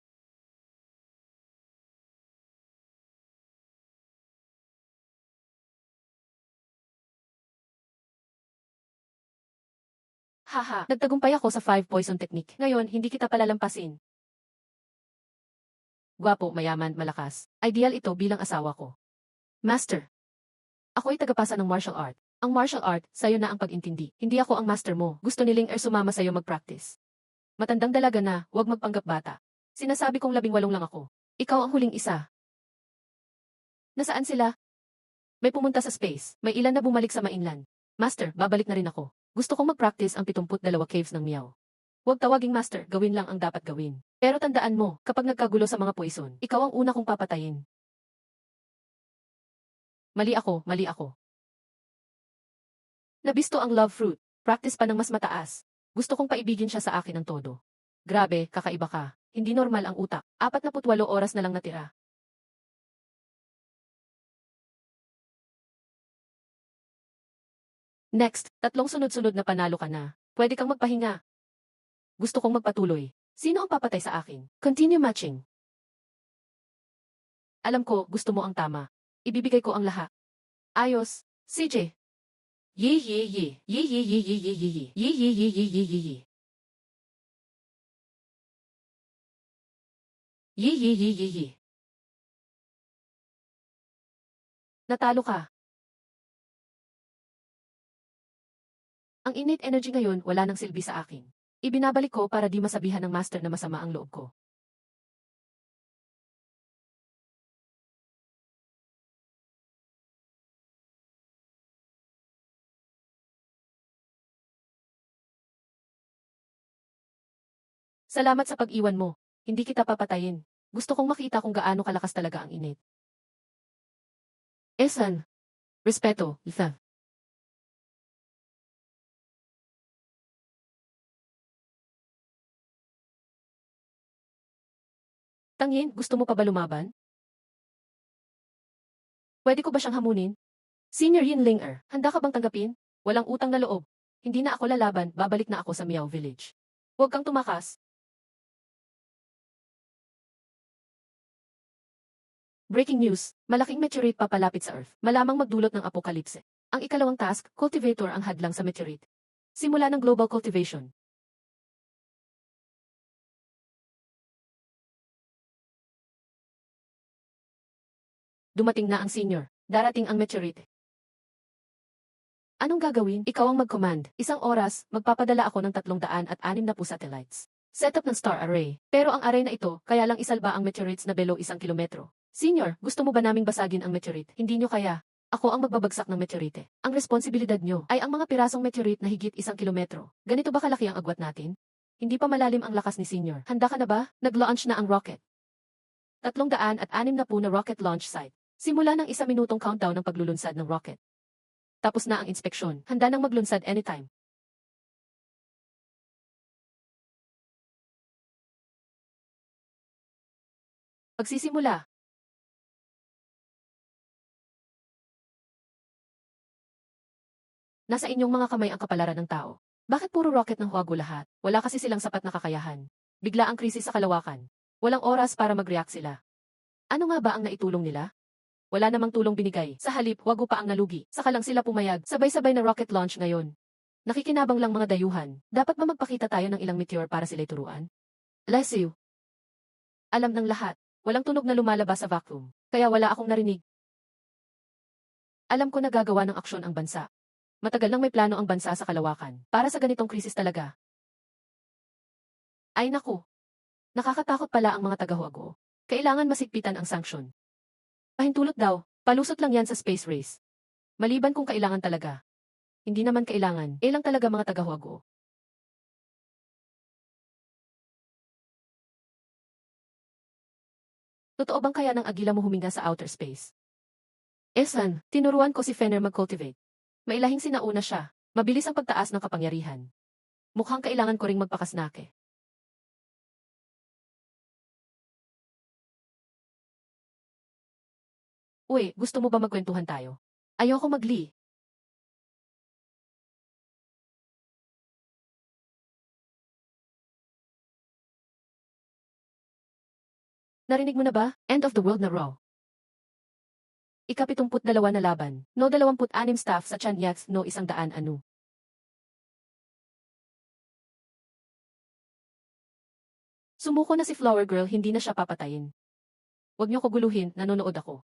A: Haha, nagtagumpay ako sa 5 poison technique. Ngayon, hindi kita palalampasin. Gwapo, mayaman, malakas. Ideal ito bilang asawa ko. Master. Ako ay tagapasa ng martial art. Ang martial art, sayo na ang pag-intindi. Hindi ako ang master mo. Gusto ni Ling Er sumama sayo mag-practice. Matandang dalaga na, huwag magpanggap bata. Sinasabi kong 18 lang ako. Ikaw ang huling isa. Nasaan sila? May pumunta sa space. May ilan na bumalik sa mainland. Master, babalik na rin ako. Gusto kong mag-practice ang 72 caves ng Miao. Huwag tawaging master, gawin lang ang dapat gawin. Pero tandaan mo, kapag nagkagulo sa mga poison, ikaw ang una kong papatayin. Mali ako, mali ako. Nabisto ang love fruit. Practice pa ng mas mataas. Gusto kong paibigin siya sa akin ng todo. Grabe, kakaiba ka. Hindi normal ang utak. 48 oras na lang natira. Next, 3 sunod-sunod na panalo ka na. Pwede kang magpahinga. Gusto kong magpatuloy. Sino ang papatay sa akin? Continue matching. Alam ko, gusto mo ang tama. Ibibigay ko ang lahat. Ayos. CJ. Ye ye ye. Ye ye ye ye ye ye ye. Ye ye ye ye ye ye ye. Ye ye ye ye ye. Natalo ka. Ang innate energy ngayon wala nang silbi sa akin. Ibinabalik ko para di masabihan ng master na masama ang loob ko. Salamat sa pag-iwan mo. Hindi kita papatayin. Gusto kong makita kung gaano kalakas talaga ang init. Esan. Respeto, Ethan. Tangin, gusto mo pa ba lumaban? Pwede ko ba siyang hamunin? Senior Yinlinger, handa ka bang tanggapin? Walang utang na loob. Hindi na ako lalaban, babalik na ako sa Meow Village. Huwag kang tumakas. Breaking news, malaking meteorite papalapit sa Earth, malamang magdulot ng apokalipse. Ang ikalawang task, cultivator ang hadlang sa meteorite. Simula ng global cultivation. Dumating na ang senior. Darating ang meteorite. Anong gagawin? Ikaw ang mag-command. Isang oras, magpapadala ako ng 360 satellites. Setup ng star array. Pero ang array na ito, kaya lang isalba ang meteorites na below 1 kilometro. Senior, gusto mo ba naming basagin ang meteorite? Hindi nyo kaya. Ako ang magbabagsak ng meteorite. Ang responsibilidad nyo ay ang mga pirasong meteorite na higit 1 kilometro. Ganito ba kalaki ang agwat natin? Hindi pa malalim ang lakas ni Senior. Handa ka na ba? Nag-launch na ang rocket. 360 na rocket launch site. Simula ng 1 minutong countdown ng paglulunsad ng rocket. Tapos na ang inspeksyon. Handa nang maglunsad anytime. Pagsisimula. Nasa inyong mga kamay ang kapalaran ng tao. Bakit puro rocket ng Huago lahat? Wala kasi silang sapat na kakayahan. Bigla ang krisis sa kalawakan. Walang oras para mag-react sila. Ano nga ba ang naitulong nila? Wala namang tulong binigay. Sa halip, Huago pa ang nalugi. Saka lang sila pumayag. Sabay-sabay na rocket launch ngayon. Nakikinabang lang mga dayuhan. Dapat ba magpakita tayo ng ilang meteor para sila'y turuan? Bless you. Alam ng lahat. Walang tunog na lumalabas sa vacuum. Kaya wala akong narinig. Alam ko na gagawa ng aksyon ang bansa. Matagal nang may plano ang bansa sa kalawakan. Para sa ganitong krisis talaga. Ay naku. Nakakatakot pala ang mga taga-Huago. Kailangan masigpitan ang sanksyon. Pahintulot daw, palusot lang yan sa space race. Maliban kung kailangan talaga. Hindi naman kailangan, lang talaga mga taga-Huago. Totoo bang kaya ng agila mo huminga sa outer space? Esan, tinuruan ko si Fenner mag-cultivate. Mailahing sinauna siya, mabilis ang pagtaas ng kapangyarihan. Mukhang kailangan ko ring magpakasnake. Uy, gusto mo ba magkwentuhan tayo? Ayoko magli. Narinig mo na ba? End of the world na raw. Ika-72 na laban. No 26 staff sa Chanyax no 100 ano. Sumuko na si Flower Girl, hindi na siya papatayin. Huwag niyo ko guluhin, nanonood ako.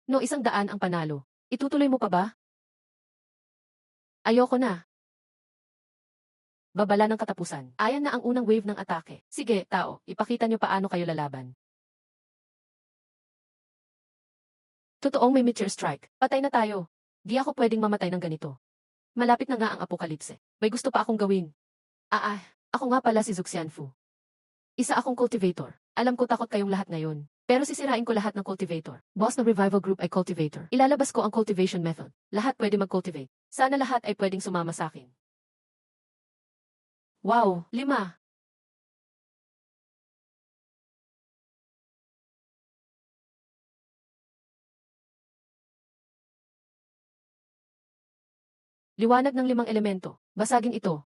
A: No 100 ang panalo. Itutuloy mo pa ba? Ayoko na. Babala ng katapusan. Ayan na ang unang wave ng atake. Sige, tao, ipakita niyo paano kayo lalaban. Totoong may meteor strike. Patay na tayo. Di ako pwedeng mamatay ng ganito. Malapit na nga ang apokalipse. May gusto pa akong gawin. Ako nga pala si Zuxianfu. Isa akong cultivator. Alam ko takot kayong lahat ngayon. Pero sisirain ko lahat ng cultivator. Boss ng revival group ay cultivator. Ilalabas ko ang cultivation method. Lahat pwede mag-cultivate. Sana lahat ay pwedeng sumama sa akin. Wow, 5. Liwanag ng 5 elemento. Basagin ito.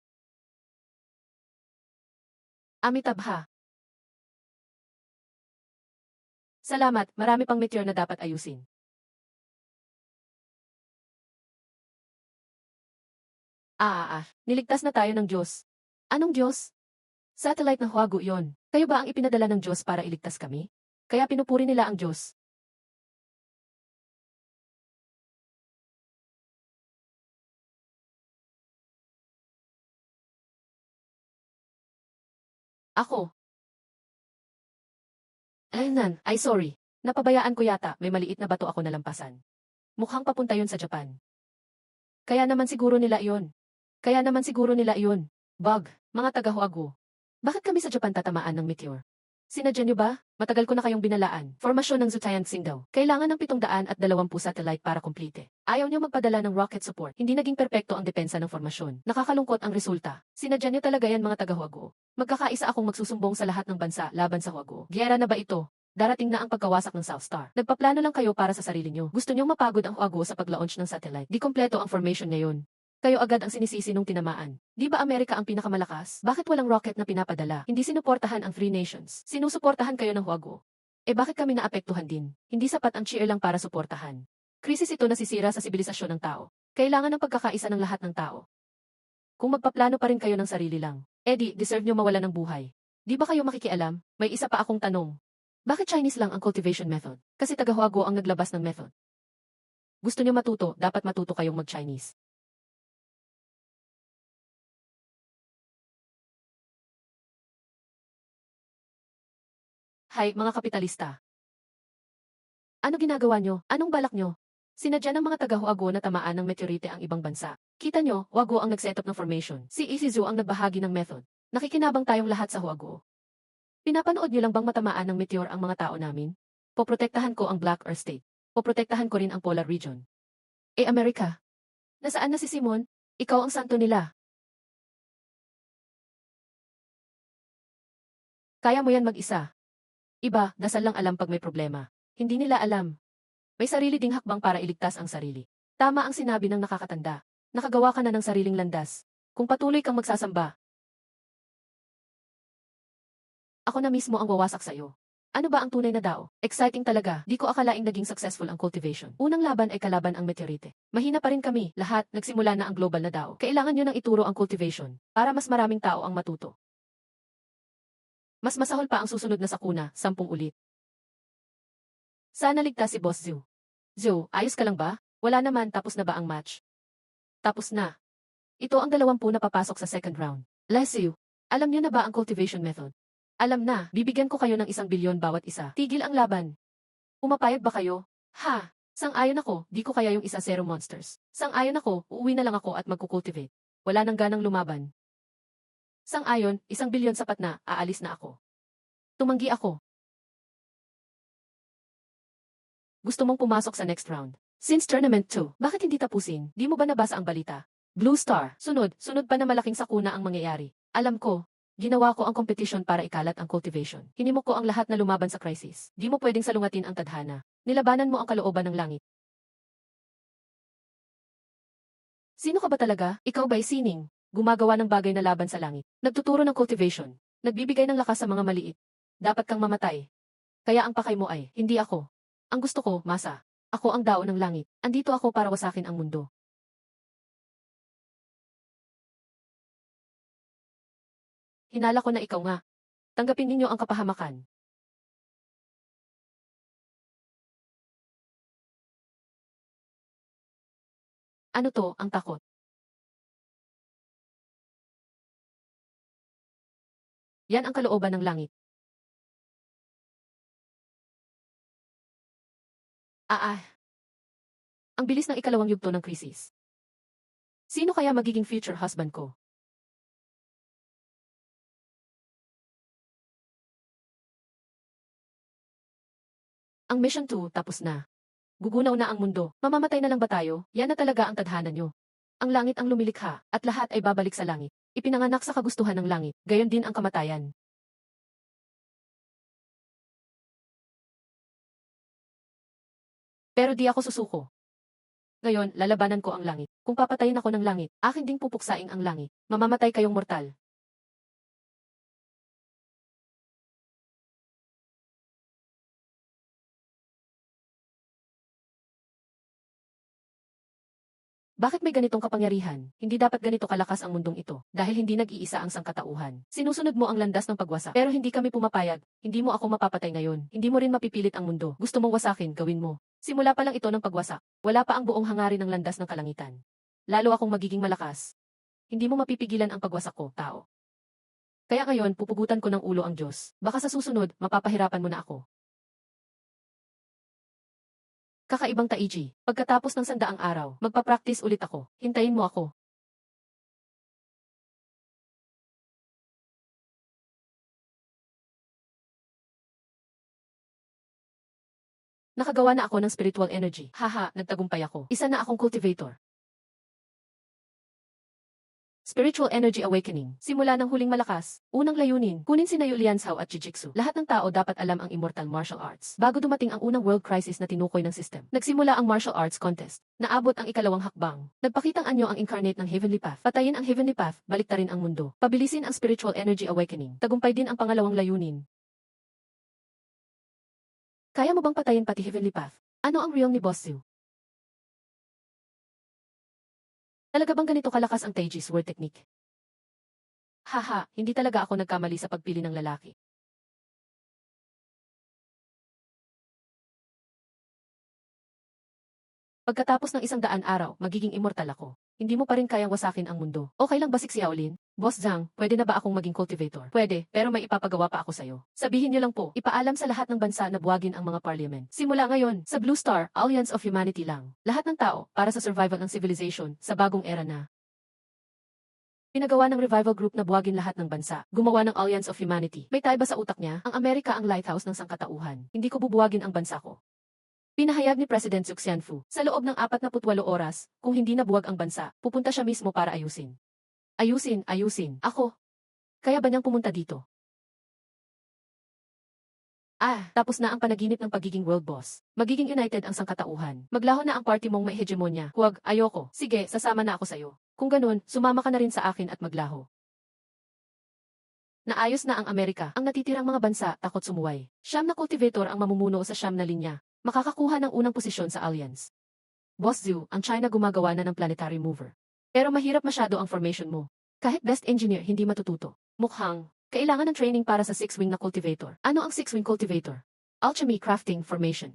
A: Amitabha. Salamat, marami pang meteor na dapat ayusin. Niligtas na tayo ng Diyos. Anong Diyos? Satellite ng Huago yon. Kayo ba ang ipinadala ng Diyos para iligtas kami? Kaya pinupuri nila ang Diyos. Ako. Ay sorry. Napabayaan ko yata, may maliit na bato ako nalampasan. Mukhang papunta yun sa Japan. Kaya naman siguro nila iyon. Bug, mga taga-Huago. Bakit kami sa Japan tatamaan ng meteor? Sinadya niyo ba? Matagal ko na kayong binalaan. Formasyon ng Zutayanxing daw. Kailangan ng 720 satellite para kumplite. Ayaw niyo magpadala ng rocket support. Hindi naging perpekto ang depensa ng formasyon. Nakakalungkot ang resulta. Sinadya niyo talaga yan mga taga-Huaguo. Magkakaisa akong magsusumbong sa lahat ng bansa laban sa Huaguo. Giyera na ba ito? Darating na ang pagkawasak ng South Star. Nagpaplano lang kayo para sa sarili niyo. Gusto niyong mapagod ang Huaguo sa pag-launch ng satellite. Di kompleto ang formation ngayon. Kayo agad ang sinisisi nung tinamaan. Di ba Amerika ang pinakamalakas? Bakit walang rocket na pinapadala? Hindi sinuportahan ang Free Nations. Sinusuportahan kayo ng Huaguo. Bakit kami naapektuhan din? Hindi sapat ang cheer lang para suportahan. Krisis ito nasisira sa sibilisasyon ng tao. Kailangan ng pagkakaisa ng lahat ng tao. Kung magpaplano pa rin kayo ng sarili lang, deserve nyo mawala ng buhay. Di ba kayo makikialam? May isa pa akong tanong. Bakit Chinese lang ang cultivation method? Kasi taga-Huaguo ang naglabas ng method. Gusto nyo matuto, dapat matuto kayong mag-Chinese. Hay, mga kapitalista. Ano ginagawa nyo? Anong balak nyo? Sinadya ng mga taga-Huaguo na tamaan ng meteorite ang ibang bansa. Kita nyo, Huaguo ang nag-setup ng formation. Si Isizu ang nagbahagi ng method. Nakikinabang tayong lahat sa Huaguo. Pinapanood nyo lang bang matamaan ng meteor ang mga tao namin? Poprotektahan ko ang Black Earth State. Poprotektahan ko rin ang Polar Region. Amerika. Nasaan na si Simon? Ikaw ang santo nila. Kaya mo yan mag-isa. Iba, dasal lang alam pag may problema. Hindi nila alam. May sarili ding hakbang para iligtas ang sarili. Tama ang sinabi ng nakakatanda. Nakagawa ka na ng sariling landas. Kung patuloy kang magsasamba, ako na mismo ang wawasak sa'yo. Ano ba ang tunay na dao? Exciting talaga. Di ko akalaing naging successful ang cultivation. Unang laban ay kalaban ang meteorite. Mahina pa rin kami. Lahat, nagsimula na ang global na dao. Kailangan nyo nang ituro ang cultivation para mas maraming tao ang matuto. Mas masahol pa ang susunod na sakuna, 10 ulit. Sana ligtas si Boss Zhu. Zhu, ayos ka lang ba? Wala naman, tapos na ba ang match? Tapos na. Ito ang 20 na papasok sa second round. Leslie, alam niyo na ba ang cultivation method? Alam na, bibigyan ko kayo ng 1 bilyon bawat isa. Tigil ang laban. Pumapayag ba kayo? Ha? Sang-ayon ako, di ko kaya yung 1-0 monsters. Sang-ayon ako, uuwi na lang ako at magkukultivate. Wala nang ganang lumaban. Sang-ayon, 1 bilyon sapat na, aalis na ako. Tumanggi ako. Gusto mong pumasok sa next round. Since Tournament 2, bakit hindi tapusin? Di mo ba nabasa ang balita? Blue Star, sunod pa na malaking sakuna ang mangyayari. Alam ko, ginawa ko ang competition para ikalat ang cultivation. Hinimok ko ang lahat na lumaban sa crisis. Di mo pwedeng salungatin ang tadhana. Nilabanan mo ang kalooban ng langit. Sino ka ba talaga? Ikaw ba'y sining? Gumagawa ng bagay na laban sa langit. Nagtuturo ng cultivation. Nagbibigay ng lakas sa mga maliit. Dapat kang mamatay. Kaya ang pakay mo ay, hindi ako. Ang gusto ko, masa. Ako ang dao ng langit. Andito ako para wasakin ang mundo. Hinala ko na ikaw nga. Tanggapin ninyo ang kapahamakan. Ano to, ang takot? Yan ang kalooban ng langit. Ang bilis ng ikalawang yugto ng krisis. Sino kaya magiging future husband ko? Ang mission 2 tapos na. Gugunaw na ang mundo. Mamamatay na lang ba tayo? Yan na talaga ang tadhana nyo. Ang langit ang lumilikha, at lahat ay babalik sa langit. Ipinanganak sa kagustuhan ng langit, gayon din ang kamatayan. Pero di ako susuko. Ngayon, lalabanan ko ang langit. Kung papatayin ako ng langit, akin ding pupuksaing ang langit. Mamamatay kayong mortal. Bakit may ganitong kapangyarihan? Hindi dapat ganito kalakas ang mundong ito, dahil hindi nag-iisa ang sangkatauhan. Sinusunod mo ang landas ng pagwasak, pero hindi kami pumapayag. Hindi mo ako mapapatay ngayon. Hindi mo rin mapipilit ang mundo. Gusto mong wasakin, gawin mo. Simula pa lang ito ng pagwasak. Wala pa ang buong hangarin ng landas ng kalangitan. Lalo akong magiging malakas. Hindi mo mapipigilan ang pagwasak ko, tao. Kaya ngayon, pupugutan ko ng ulo ang Diyos. Baka sa susunod, mapapahirapan mo na ako. Kakaibang Taiji. Pagkatapos ng 100 araw, magpa-practice ulit ako. Hintayin mo ako. Nakagawa na ako ng spiritual energy. Haha, nagtagumpay ako. Isa na akong cultivator. Spiritual Energy Awakening. Simula ng huling malakas, unang layunin, kunin sina Yu Lianzhao at Jujitsu. Lahat ng tao dapat alam ang immortal martial arts. Bago dumating ang unang world crisis na tinukoy ng system, nagsimula ang martial arts contest. Naabot ang ikalawang hakbang. Nagpakitang anyo ang incarnate ng Heavenly Path. Patayin ang Heavenly Path, baliktarin ang mundo. Pabilisin ang Spiritual Energy Awakening. Tagumpay din ang pangalawang layunin. Kaya mo bang patayin pati Heavenly Path? Ano ang real ni Boss Zhu? Talaga bang ganito kalakas ang Taiji Sword Technique? Haha, hindi talaga ako nagkamali sa pagpili ng lalaki. Pagkatapos ng 100 araw, magiging immortal ako. Hindi mo pa rin kayang wasakin ang mundo. Okay lang ba si Xiaolin? Boss Zhang, pwede na ba akong maging cultivator? Pwede, pero may ipapagawa pa ako sa'yo. Sabihin niyo lang po, ipaalam sa lahat ng bansa na buwagin ang mga parliament. Simula ngayon, sa Blue Star, Alliance of Humanity lang. Lahat ng tao, para sa survival ng civilization, sa bagong era na. Pinagawa ng revival group na buwagin lahat ng bansa. Gumawa ng Alliance of Humanity. May tayo ba sa utak niya? Ang Amerika ang lighthouse ng sangkatauhan. Hindi ko bubuwagin ang bansa ko. Pinahayag ni President Xu Xianfu, sa loob ng 48 oras, kung hindi nabuwag ang bansa, pupunta siya mismo para ayusin. Ayusin. Ako. Kaya ba niyang pumunta dito? Tapos na ang panaginip ng pagiging world boss. Magiging united ang sangkatauhan. Maglaho na ang party mong may hegemonya. Huwag, ayoko. Sige, sasama na ako sa'yo. Kung ganun, sumama ka na rin sa akin at maglaho. Naayos na ang Amerika. Ang natitirang mga bansa, takot sumuway. Siyam na cultivator ang mamumuno sa siyam na linya. Makakakuha ng unang posisyon sa Alliance. Boss Zhu, ang China gumagawa na ng planetary mover. Pero mahirap masyado ang formation mo. Kahit best engineer hindi matututo. Mukhang, kailangan ng training para sa 6-wing na cultivator. Ano ang 6-wing cultivator? Alchemy, crafting, formation.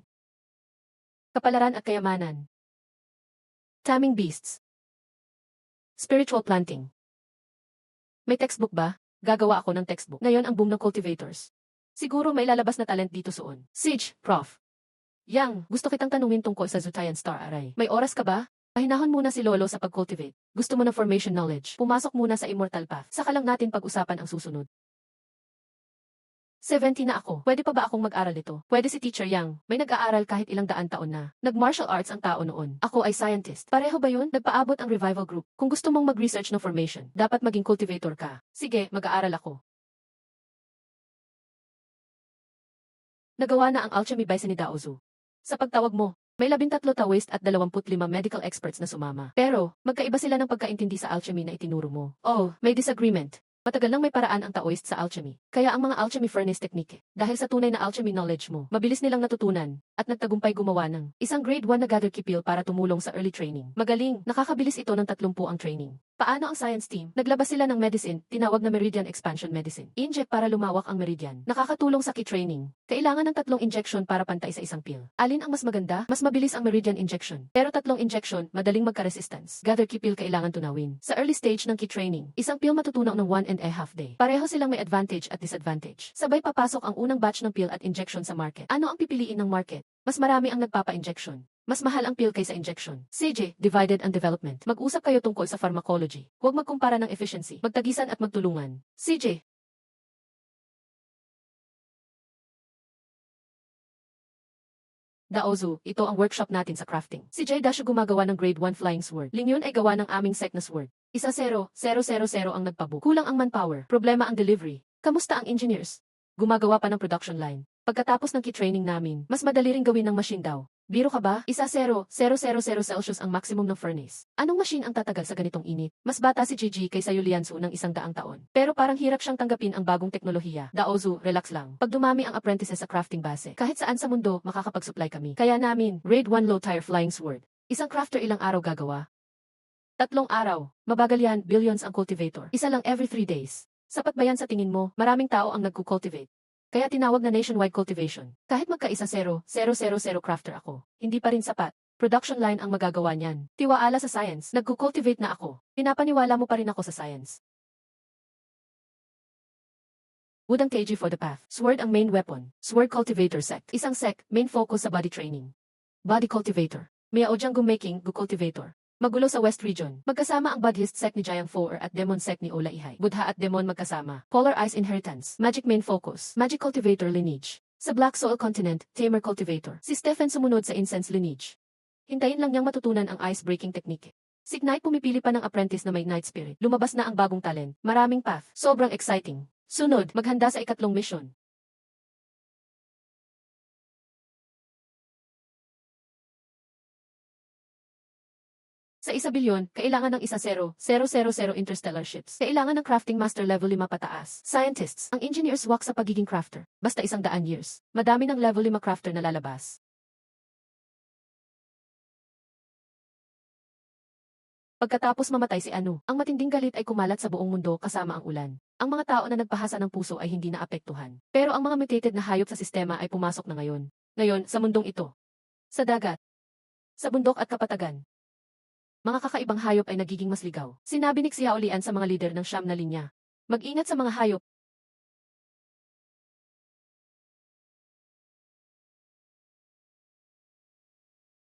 A: Kapalaran at kayamanan. Taming beasts. Spiritual planting. May textbook ba? Gagawa ako ng textbook. Ngayon ang boom ng cultivators. Siguro may lalabas na talent dito soon. Siege, Prof. Yang, gusto kitang tanungin tungkol sa Zutayan Star Array. May oras ka ba? Pahinahon muna si Lolo sa pag-cultivate. Gusto mo ng formation knowledge. Pumasok muna sa Immortal Path. Saka lang natin pag-usapan ang susunod. 70 na ako. Pwede pa ba akong mag-aral ito? Pwede si Teacher Yang. May nag-aaral kahit ilang daan taon na. Nag-martial arts ang tao noon. Ako ay scientist. Pareho ba yun? Nagpaabot ang revival group. Kung gusto mong mag-research ng formation, dapat maging cultivator ka. Sige, mag-aaral ako. Nagawa na ang alchemy by ni Dao Zhu. Sa pagtawag mo, may 13 Taoist at 25 medical experts na sumama. Pero, magkaiba sila ng pagkaintindi sa alchemy na itinuro mo. Oh, may disagreement. Matagal nang may paraan ang Taoist sa alchemy. Kaya ang mga alchemy furnace technique, dahil sa tunay na alchemy knowledge mo, mabilis nilang natutunan, at nagtagumpay gumawa ng isang grade 1 na gather kipil para tumulong sa early training. Magaling, nakakabilis ito ng 30 ang training. Paano ang science team? Naglabas sila ng medicine, tinawag na Meridian Expansion Medicine. Inject para lumawak ang meridian. Nakakatulong sa key training. Kailangan ng 3 injection para pantay sa isang pill. Alin ang mas maganda? Mas mabilis ang Meridian injection. Pero 3 injection, madaling magka-resistance. Gather key pill kailangan tunawin. Sa early stage ng key training, isang pill matutunaw ng 1.5 day. Pareho silang may advantage at disadvantage. Sabay papasok ang unang batch ng pill at injection sa market. Ano ang pipiliin ng market? Mas marami ang nagpapa-injection. Mas mahal ang pill kaysa injection. CJ, Divided and Development. Mag-usap kayo tungkol sa pharmacology. Huwag magkumpara ng efficiency. Magtagisan at magtulungan. CJ. Dao Zhu, ito ang workshop natin sa crafting. Si Jay Dasho gumagawa ng grade 1 flying sword. Ling Yun ay gawa ng aming sect na sword. 1-0-0-0 ang nagpabook. Kulang ang manpower. Problema ang delivery. Kamusta ang engineers? Gumagawa pa ng production line. Pagkatapos ng key training namin, mas madali ring gawin ng machine daw. Biro ka ba? 1-0-0-0 Celsius ang maximum ng furnace. Anong machine ang tatagal sa ganitong init? Mas bata si Gigi kaysa Yu Lianzhou ng 100 taon. Pero parang hirap siyang tanggapin ang bagong teknolohiya. Dao Zhu, relax lang. Pag dumami ang apprentices sa crafting base, kahit saan sa mundo, makakapag-supply kami. Kaya namin, grade 1 low tire flying sword. Isang crafter ilang araw gagawa? 3 araw. Mabagal yan, billions ang cultivator. Isa lang every 3 days. Sapat ba yan sa tingin mo? Maraming tao ang nagko-cultivate. Kaya tinawag na nationwide cultivation. Kahit magka-1-0-0-0 crafter ako, hindi pa rin sapat. Production line ang magagawa niyan. Tiwaala sa science, nagko-cultivate na ako. Pinapaniwala mo pa rin ako sa science. Wood ang KG for the path. Sword ang main weapon. Sword cultivator sect. Isang sect, main focus sa body training. Body cultivator. Miaojiang gumaking, gu-cultivator. Magulo sa West Region. Magkasama ang Buddhist sect ni Jiang Foer at Demon sect ni Ola Ihay. Buddha at Demon magkasama. Polar Ice Inheritance. Magic main focus. Magic cultivator lineage. Sa Black Soil Continent, Tamer Cultivator. Si Stephen sumunod sa incense lineage. Hintayin lang niyang matutunan ang ice-breaking technique. Si Knight pumipili pa ng apprentice na may Night Spirit. Lumabas na ang bagong talent. Maraming path. Sobrang exciting. Sunod, maghanda sa ikatlong mission. Sa 1 bilyon, kailangan ng 10,000 interstellar ships. Kailangan ng crafting master level 5 pataas. Scientists, ang engineers walk sa pagiging crafter. Basta 100 years. Madami ng level 5 crafter na lalabas. Pagkatapos mamatay si Anu, ang matinding galit ay kumalat sa buong mundo kasama ang ulan. Ang mga tao na nagpahasa ng puso ay hindi naapektuhan. Pero ang mga mutated na hayop sa sistema ay pumasok na ngayon. Ngayon, sa mundong ito. Sa dagat. Sa bundok at kapatagan. Mga kakaibang hayop ay nagiging mas ligaw. Sinabi ni Xiaolian sa mga lider ng Siyam na linya. Mag-ingat sa mga hayop.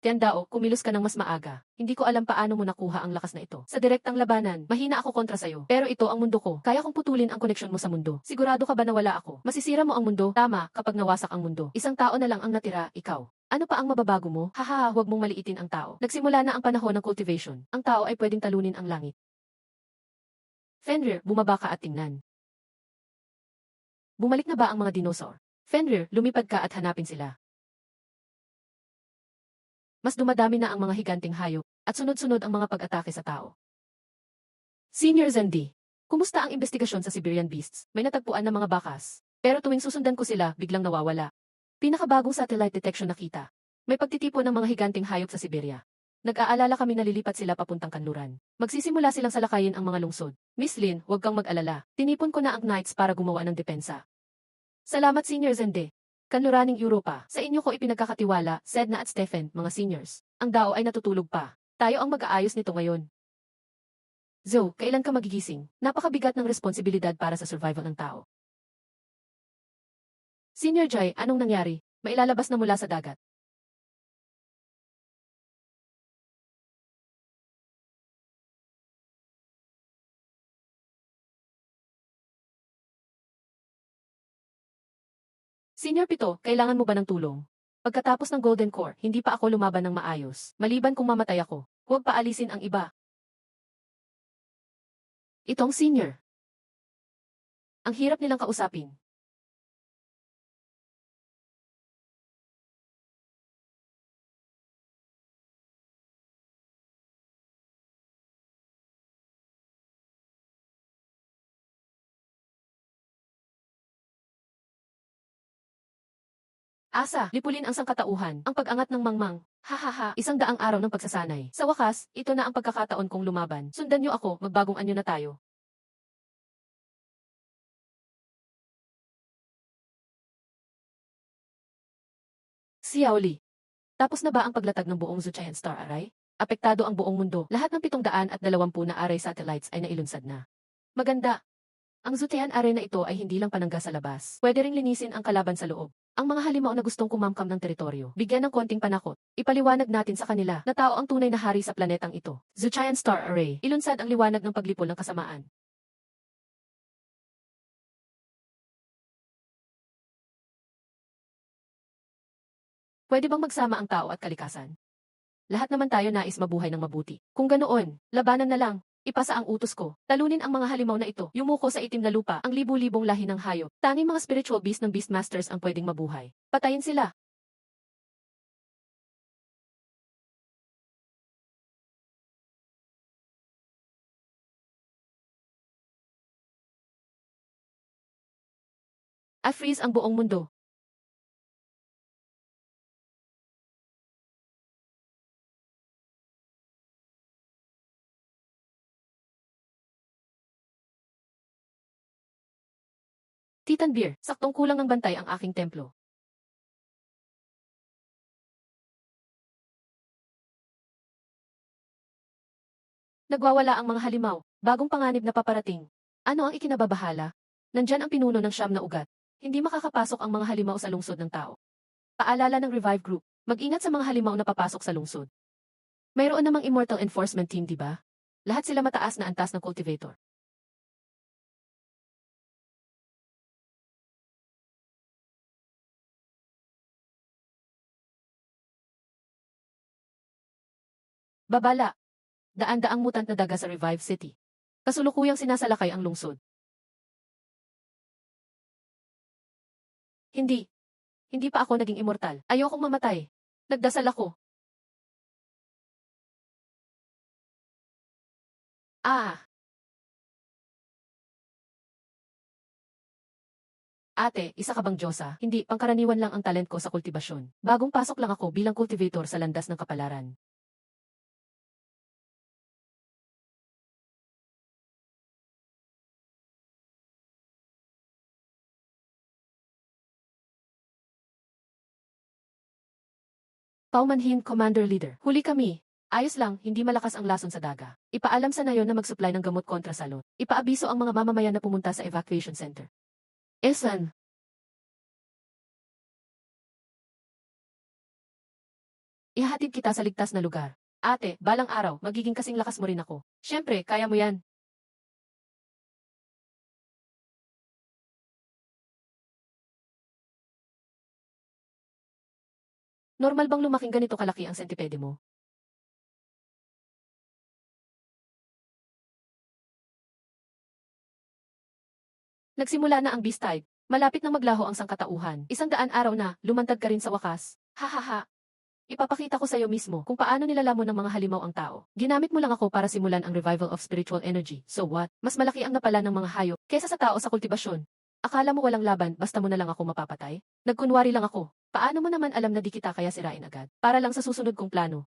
A: Tiandao, kumilos ka ng mas maaga. Hindi ko alam paano mo nakuha ang lakas na ito. Sa direktang labanan, mahina ako kontra sayo. Pero ito ang mundo ko. Kaya kong putulin ang koneksyon mo sa mundo. Sigurado ka ba na wala ako? Masisira mo ang mundo? Tama, kapag nawasak ang mundo. Isang tao na lang ang natira, ikaw. Ano pa ang mababago mo? Hahaha, huwag mong maliitin ang tao. Nagsimula na ang panahon ng cultivation. Ang tao ay pwedeng talunin ang langit. Fenrir, bumaba ka at tingnan. Bumalik na ba ang mga dinosaur? Fenrir, lumipad ka at hanapin sila. Mas dumadami na ang mga higanting hayop, at sunod-sunod ang mga pag-atake sa tao. Senior Zendi, kumusta ang investigasyon sa Siberian Beasts? May natagpuan na mga bakas. Pero tuwing susundan ko sila, biglang nawawala. Pinakabagong satellite detection nakita. May pagtitipon ng mga higanting hayop sa Siberia. Nag-aalala kami na lilipat sila papuntang kanluran. Magsisimula silang salakayin ang mga lungsod. Miss Lin, huwag kang mag-alala. Tinipon ko na ang Knights para gumawa ng depensa. Salamat Senior Zende. Kanluraning Europa, sa inyo ko ipinagkakatiwala, Sedna at Stephen, mga seniors. Ang dao ay natutulog pa. Tayo ang mag-aayos nito ngayon. Zoe, kailan ka magigising? Napakabigat ng responsibilidad para sa survival ng tao. Senior Jai, anong nangyari? Mailalabas na mula sa dagat. Senior Pito, kailangan mo ba ng tulong? Pagkatapos ng Golden Core, hindi pa ako lumaban ng maayos. Maliban kung mamatay ako. Huwag paalisin ang iba. Itong senior. Ang hirap nilang kausapin. Asa, lipulin ang sangkatauhan, ang pag-angat ng mangmang. Hahaha, 100 araw ng pagsasanay. Sa wakas, ito na ang pagkakataon kong lumaban. Sundan niyo ako, magbagong anyo na tayo. Xiaoli. Tapos na ba ang paglatag ng buong Zuchayan Star Array? Apektado ang buong mundo. Lahat ng 720 na array satellites ay nailunsad na. Maganda. Ang Zutian Array na ito ay hindi lang panangga sa labas. Pwede ring linisin ang kalaban sa loob. Ang mga halimaw na gustong kumamkam ng teritoryo, bigyan ng konting panakot. Ipaliwanag natin sa kanila na tao ang tunay na hari sa planetang ito. Zuchayan Star Array, ilunsad ang liwanag ng paglipol ng kasamaan. Pwede bang magsama ang tao at kalikasan? Lahat naman tayo nais mabuhay ng mabuti. Kung ganoon, labanan na lang. Ipasa ang utos ko. Talunin ang mga halimaw na ito. Yumuko sa itim na lupa ang libu-libong lahi ng hayop. Tanging mga spiritual beast ng Beastmasters ang pwedeng mabuhay. Patayin sila. I-freeze ang buong mundo. Titan Beer, saktong kulang ng bantay ang aking templo. Nagwawala ang mga halimaw, bagong panganib na paparating. Ano ang ikinababahala? Nandyan ang pinuno ng siyam na ugat. Hindi makakapasok ang mga halimaw sa lungsod ng tao. Paalala ng Revive Group, mag-ingat sa mga halimaw na papasok sa lungsod. Mayroon namang Immortal Enforcement Team, di ba? Lahat sila mataas na antas ng cultivator. Babala. Daan-daang mutant na daga sa Revive City. Kasulukuyang sinasalakay ang lungsod. Hindi. Hindi pa ako naging immortal. Ayokong mamatay. Nagdasal ako. Ah, ate, isa ka bang diyosa? Hindi, pangkaraniwan lang ang talent ko sa kultibasyon. Bagong pasok lang ako bilang cultivator sa landas ng kapalaran. Paumanhin, Commander Leader. Huli kami. Ayos lang, hindi malakas ang lason sa daga. Ipaalam sa nayon na mag-supply ng gamot kontra salot. Ipaabiso ang mga mamamayan na pumunta sa evacuation center. Esan, ihahatid kita sa ligtas na lugar. Ate, balang araw, magiging kasing lakas mo rin ako. Siyempre, kaya mo yan. Normal bang lumaking ganito kalaki ang sentipede mo? Nagsimula na ang beast type. Malapit na maglaho ang sangkatauhan. 100 araw na, lumantad ka rin sa wakas. Hahaha. Ipapakita ko sa'yo mismo kung paano nilalamon ng mga halimaw ang tao. Ginamit mo lang ako para simulan ang revival of spiritual energy. So what? Mas malaki ang napala ng mga hayop kesa sa tao sa kultibasyon. Akala mo walang laban basta mo na lang ako mapapatay? Nagkunwari lang ako. Paano mo naman alam na di kita kaya sirain agad? Para lang sa susunod kong plano.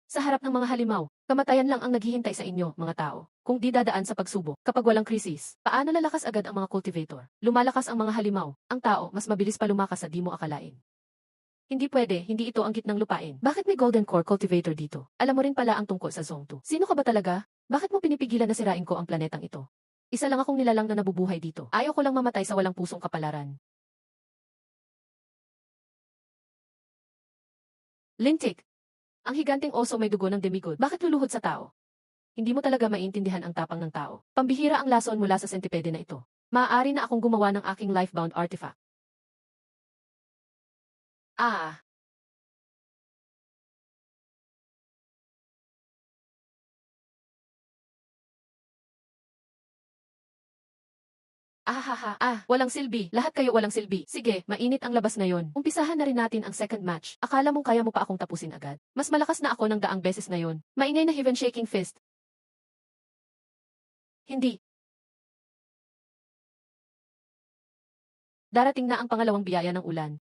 A: Sa harap ng mga halimaw, kamatayan lang ang naghihintay sa inyo, mga tao. Kung di dadaan sa pagsubok, kapag walang krisis, paano lalakas agad ang mga cultivator? Lumalakas ang mga halimaw. Ang tao, mas mabilis pa lumakas sa di mo akalain. Hindi pwede, hindi ito ang gitnang lupain. Bakit may golden core cultivator dito? Alam mo rin pala ang tungkol sa Zone 2. Sino ka ba talaga? Bakit mo pinipigilan na sirain ko ang planetang ito? Isa lang akong nilalang na nabubuhay dito. Ayaw ko lang mamatay sa walang pusong kapalaran. Lintik. Ang higanting oso may dugo ng demigod. Bakit luluhod sa tao? Hindi mo talaga maintindihan ang tapang ng tao. Pambihira ang lason mula sa sentipede na ito. Maaari na akong gumawa ng aking lifebound artifact. Ah, walang silbi. Lahat kayo walang silbi. Sige, mainit ang labas ngayon. Umpisahan na rin natin ang second match. Akala mong kaya mo pa akong tapusin agad. Mas malakas na ako ng daang beses ngayon. Maingay na heaven shaking fist. Hindi. Darating na ang pangalawang biyaya ng ulan.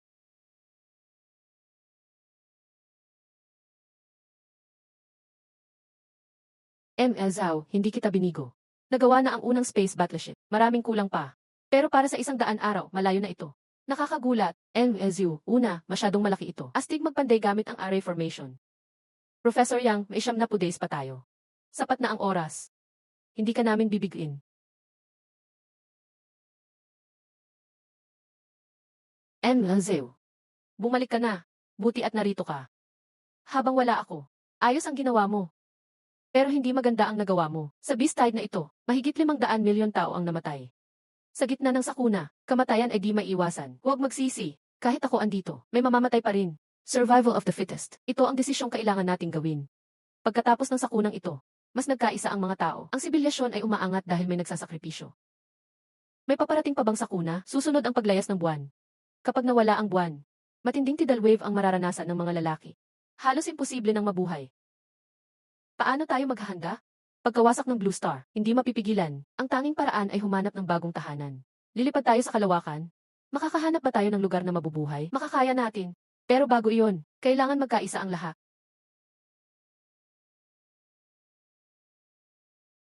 A: Zhao, hindi kita binigo. Nagawa na ang unang space battleship. Maraming kulang pa. Pero para sa 100 araw, malayo na ito. Nakakagulat. MSU, una, masyadong malaki ito. Astig magpanday gamit ang array formation. Professor Yang, may 70 days pa tayo. Sapat na ang oras. Hindi ka namin bibigin. MSU. Bumalik ka na. Buti at narito ka. Habang wala ako. Ayos ang ginawa mo. Pero hindi maganda ang nagawa mo. Sa beast tide na ito, mahigit 500 milyon tao ang namatay. Sa gitna ng sakuna, kamatayan ay di maiwasan. Huwag magsisi. Kahit ako andito, may mamamatay pa rin. Survival of the fittest. Ito ang desisyong kailangan nating gawin. Pagkatapos ng sakunang ito, mas nagkaisa ang mga tao. Ang sibilyasyon ay umaangat dahil may nagsasakripisyo. May paparating pa bang sakuna? Susunod ang paglayas ng buwan. Kapag nawala ang buwan, matinding tidal wave ang mararanasan ng mga lalaki. Halos imposible nang mabuhay. Paano tayo maghahanda? Pagkawasak ng Blue Star, hindi mapipigilan. Ang tanging paraan ay humanap ng bagong tahanan. Lilipad tayo sa kalawakan. Makakahanap ba tayo ng lugar na mabubuhay? Makakaya natin. Pero bago iyon, kailangan magkaisa ang lahat.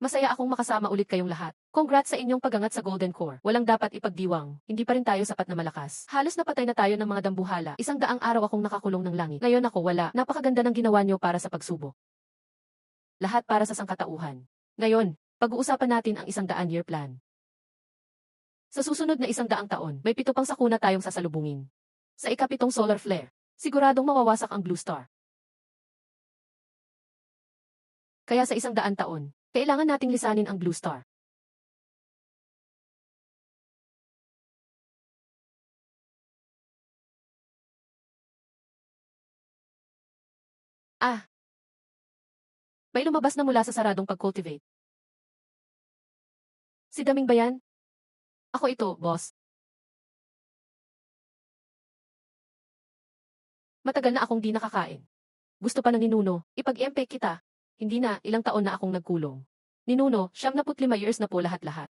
A: Masaya akong makasama ulit kayong lahat. Congrats sa inyong pagangat sa Golden Core. Walang dapat ipagdiwang. Hindi pa rin tayo sapat na malakas. Halos napatay na tayo ng mga dambuhala. 100 araw akong nakakulong ng langit. Ngayon ako wala. Napakaganda ng ginawa niyo para sa pagsubok. Lahat para sa sangkatauhan. Ngayon, pag-uusapan natin ang 100-year plan. Sa susunod na 100 taon, may 7 pang sakuna tayong sasalubungin. Sa ikapitong solar flare, siguradong mawawasak ang Blue Star. Kaya sa 100 taon, kailangan nating lisanin ang Blue Star. Ah, may lumabas na mula sa saradong pag-cultivate. Si Daming ba yan? Ako ito, boss. Matagal na akong di nakakain. Gusto pa ng ninuno, ipag-iempe kita. Hindi na, ilang taon na akong nagkulong. Ninuno, 75 years na po lahat-lahat.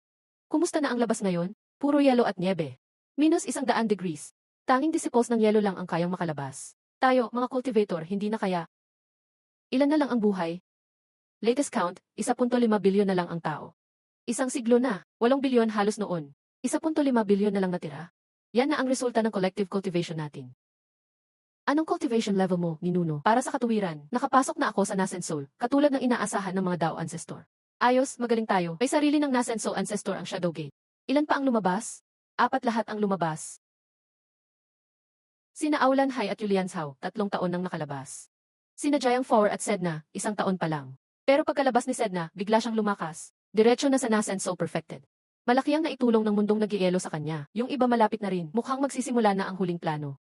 A: Kumusta na ang labas ngayon? Puro yelo at niebe. -100 degrees. Tanging disiples ng yelo lang ang kayang makalabas. Tayo, mga cultivator, hindi na kaya. Ilan na lang ang buhay? Latest count, 1.5 bilyon na lang ang tao. Isang siglo na, 8 bilyon halos noon. 1.5 bilyon na lang natira. Yan na ang resulta ng collective cultivation natin. Anong cultivation level mo, Ninuno? Para sa katuwiran, nakapasok na ako sa Nascent Soul, katulad ng inaasahan ng mga Dao Ancestor. Ayos, magaling tayo. May sarili ng Nascent Soul Ancestor ang Shadow Gate. Ilan pa ang lumabas? 4 lahat ang lumabas. Sina Aulan Hai at Julian Zhao, 3 taon nang nakalabas. Sina Jiang Four at Sedna, 1 taon pa lang. Pero pagkalabas ni Sedna, bigla siyang lumakas. Diretso na sa Nascent Soul Perfected. Malaki ang naitulong ng mundong nag-ielo sa kanya. Yung iba malapit na rin, mukhang magsisimula na ang huling plano.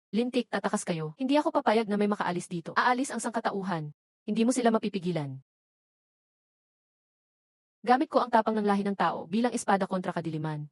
A: Lintik, tatakas kayo. Hindi ako papayag na may makaalis dito. Aalis ang sangkatauhan. Hindi mo sila mapipigilan. Gamit ko ang tapang ng lahi ng tao bilang espada kontra kadiliman.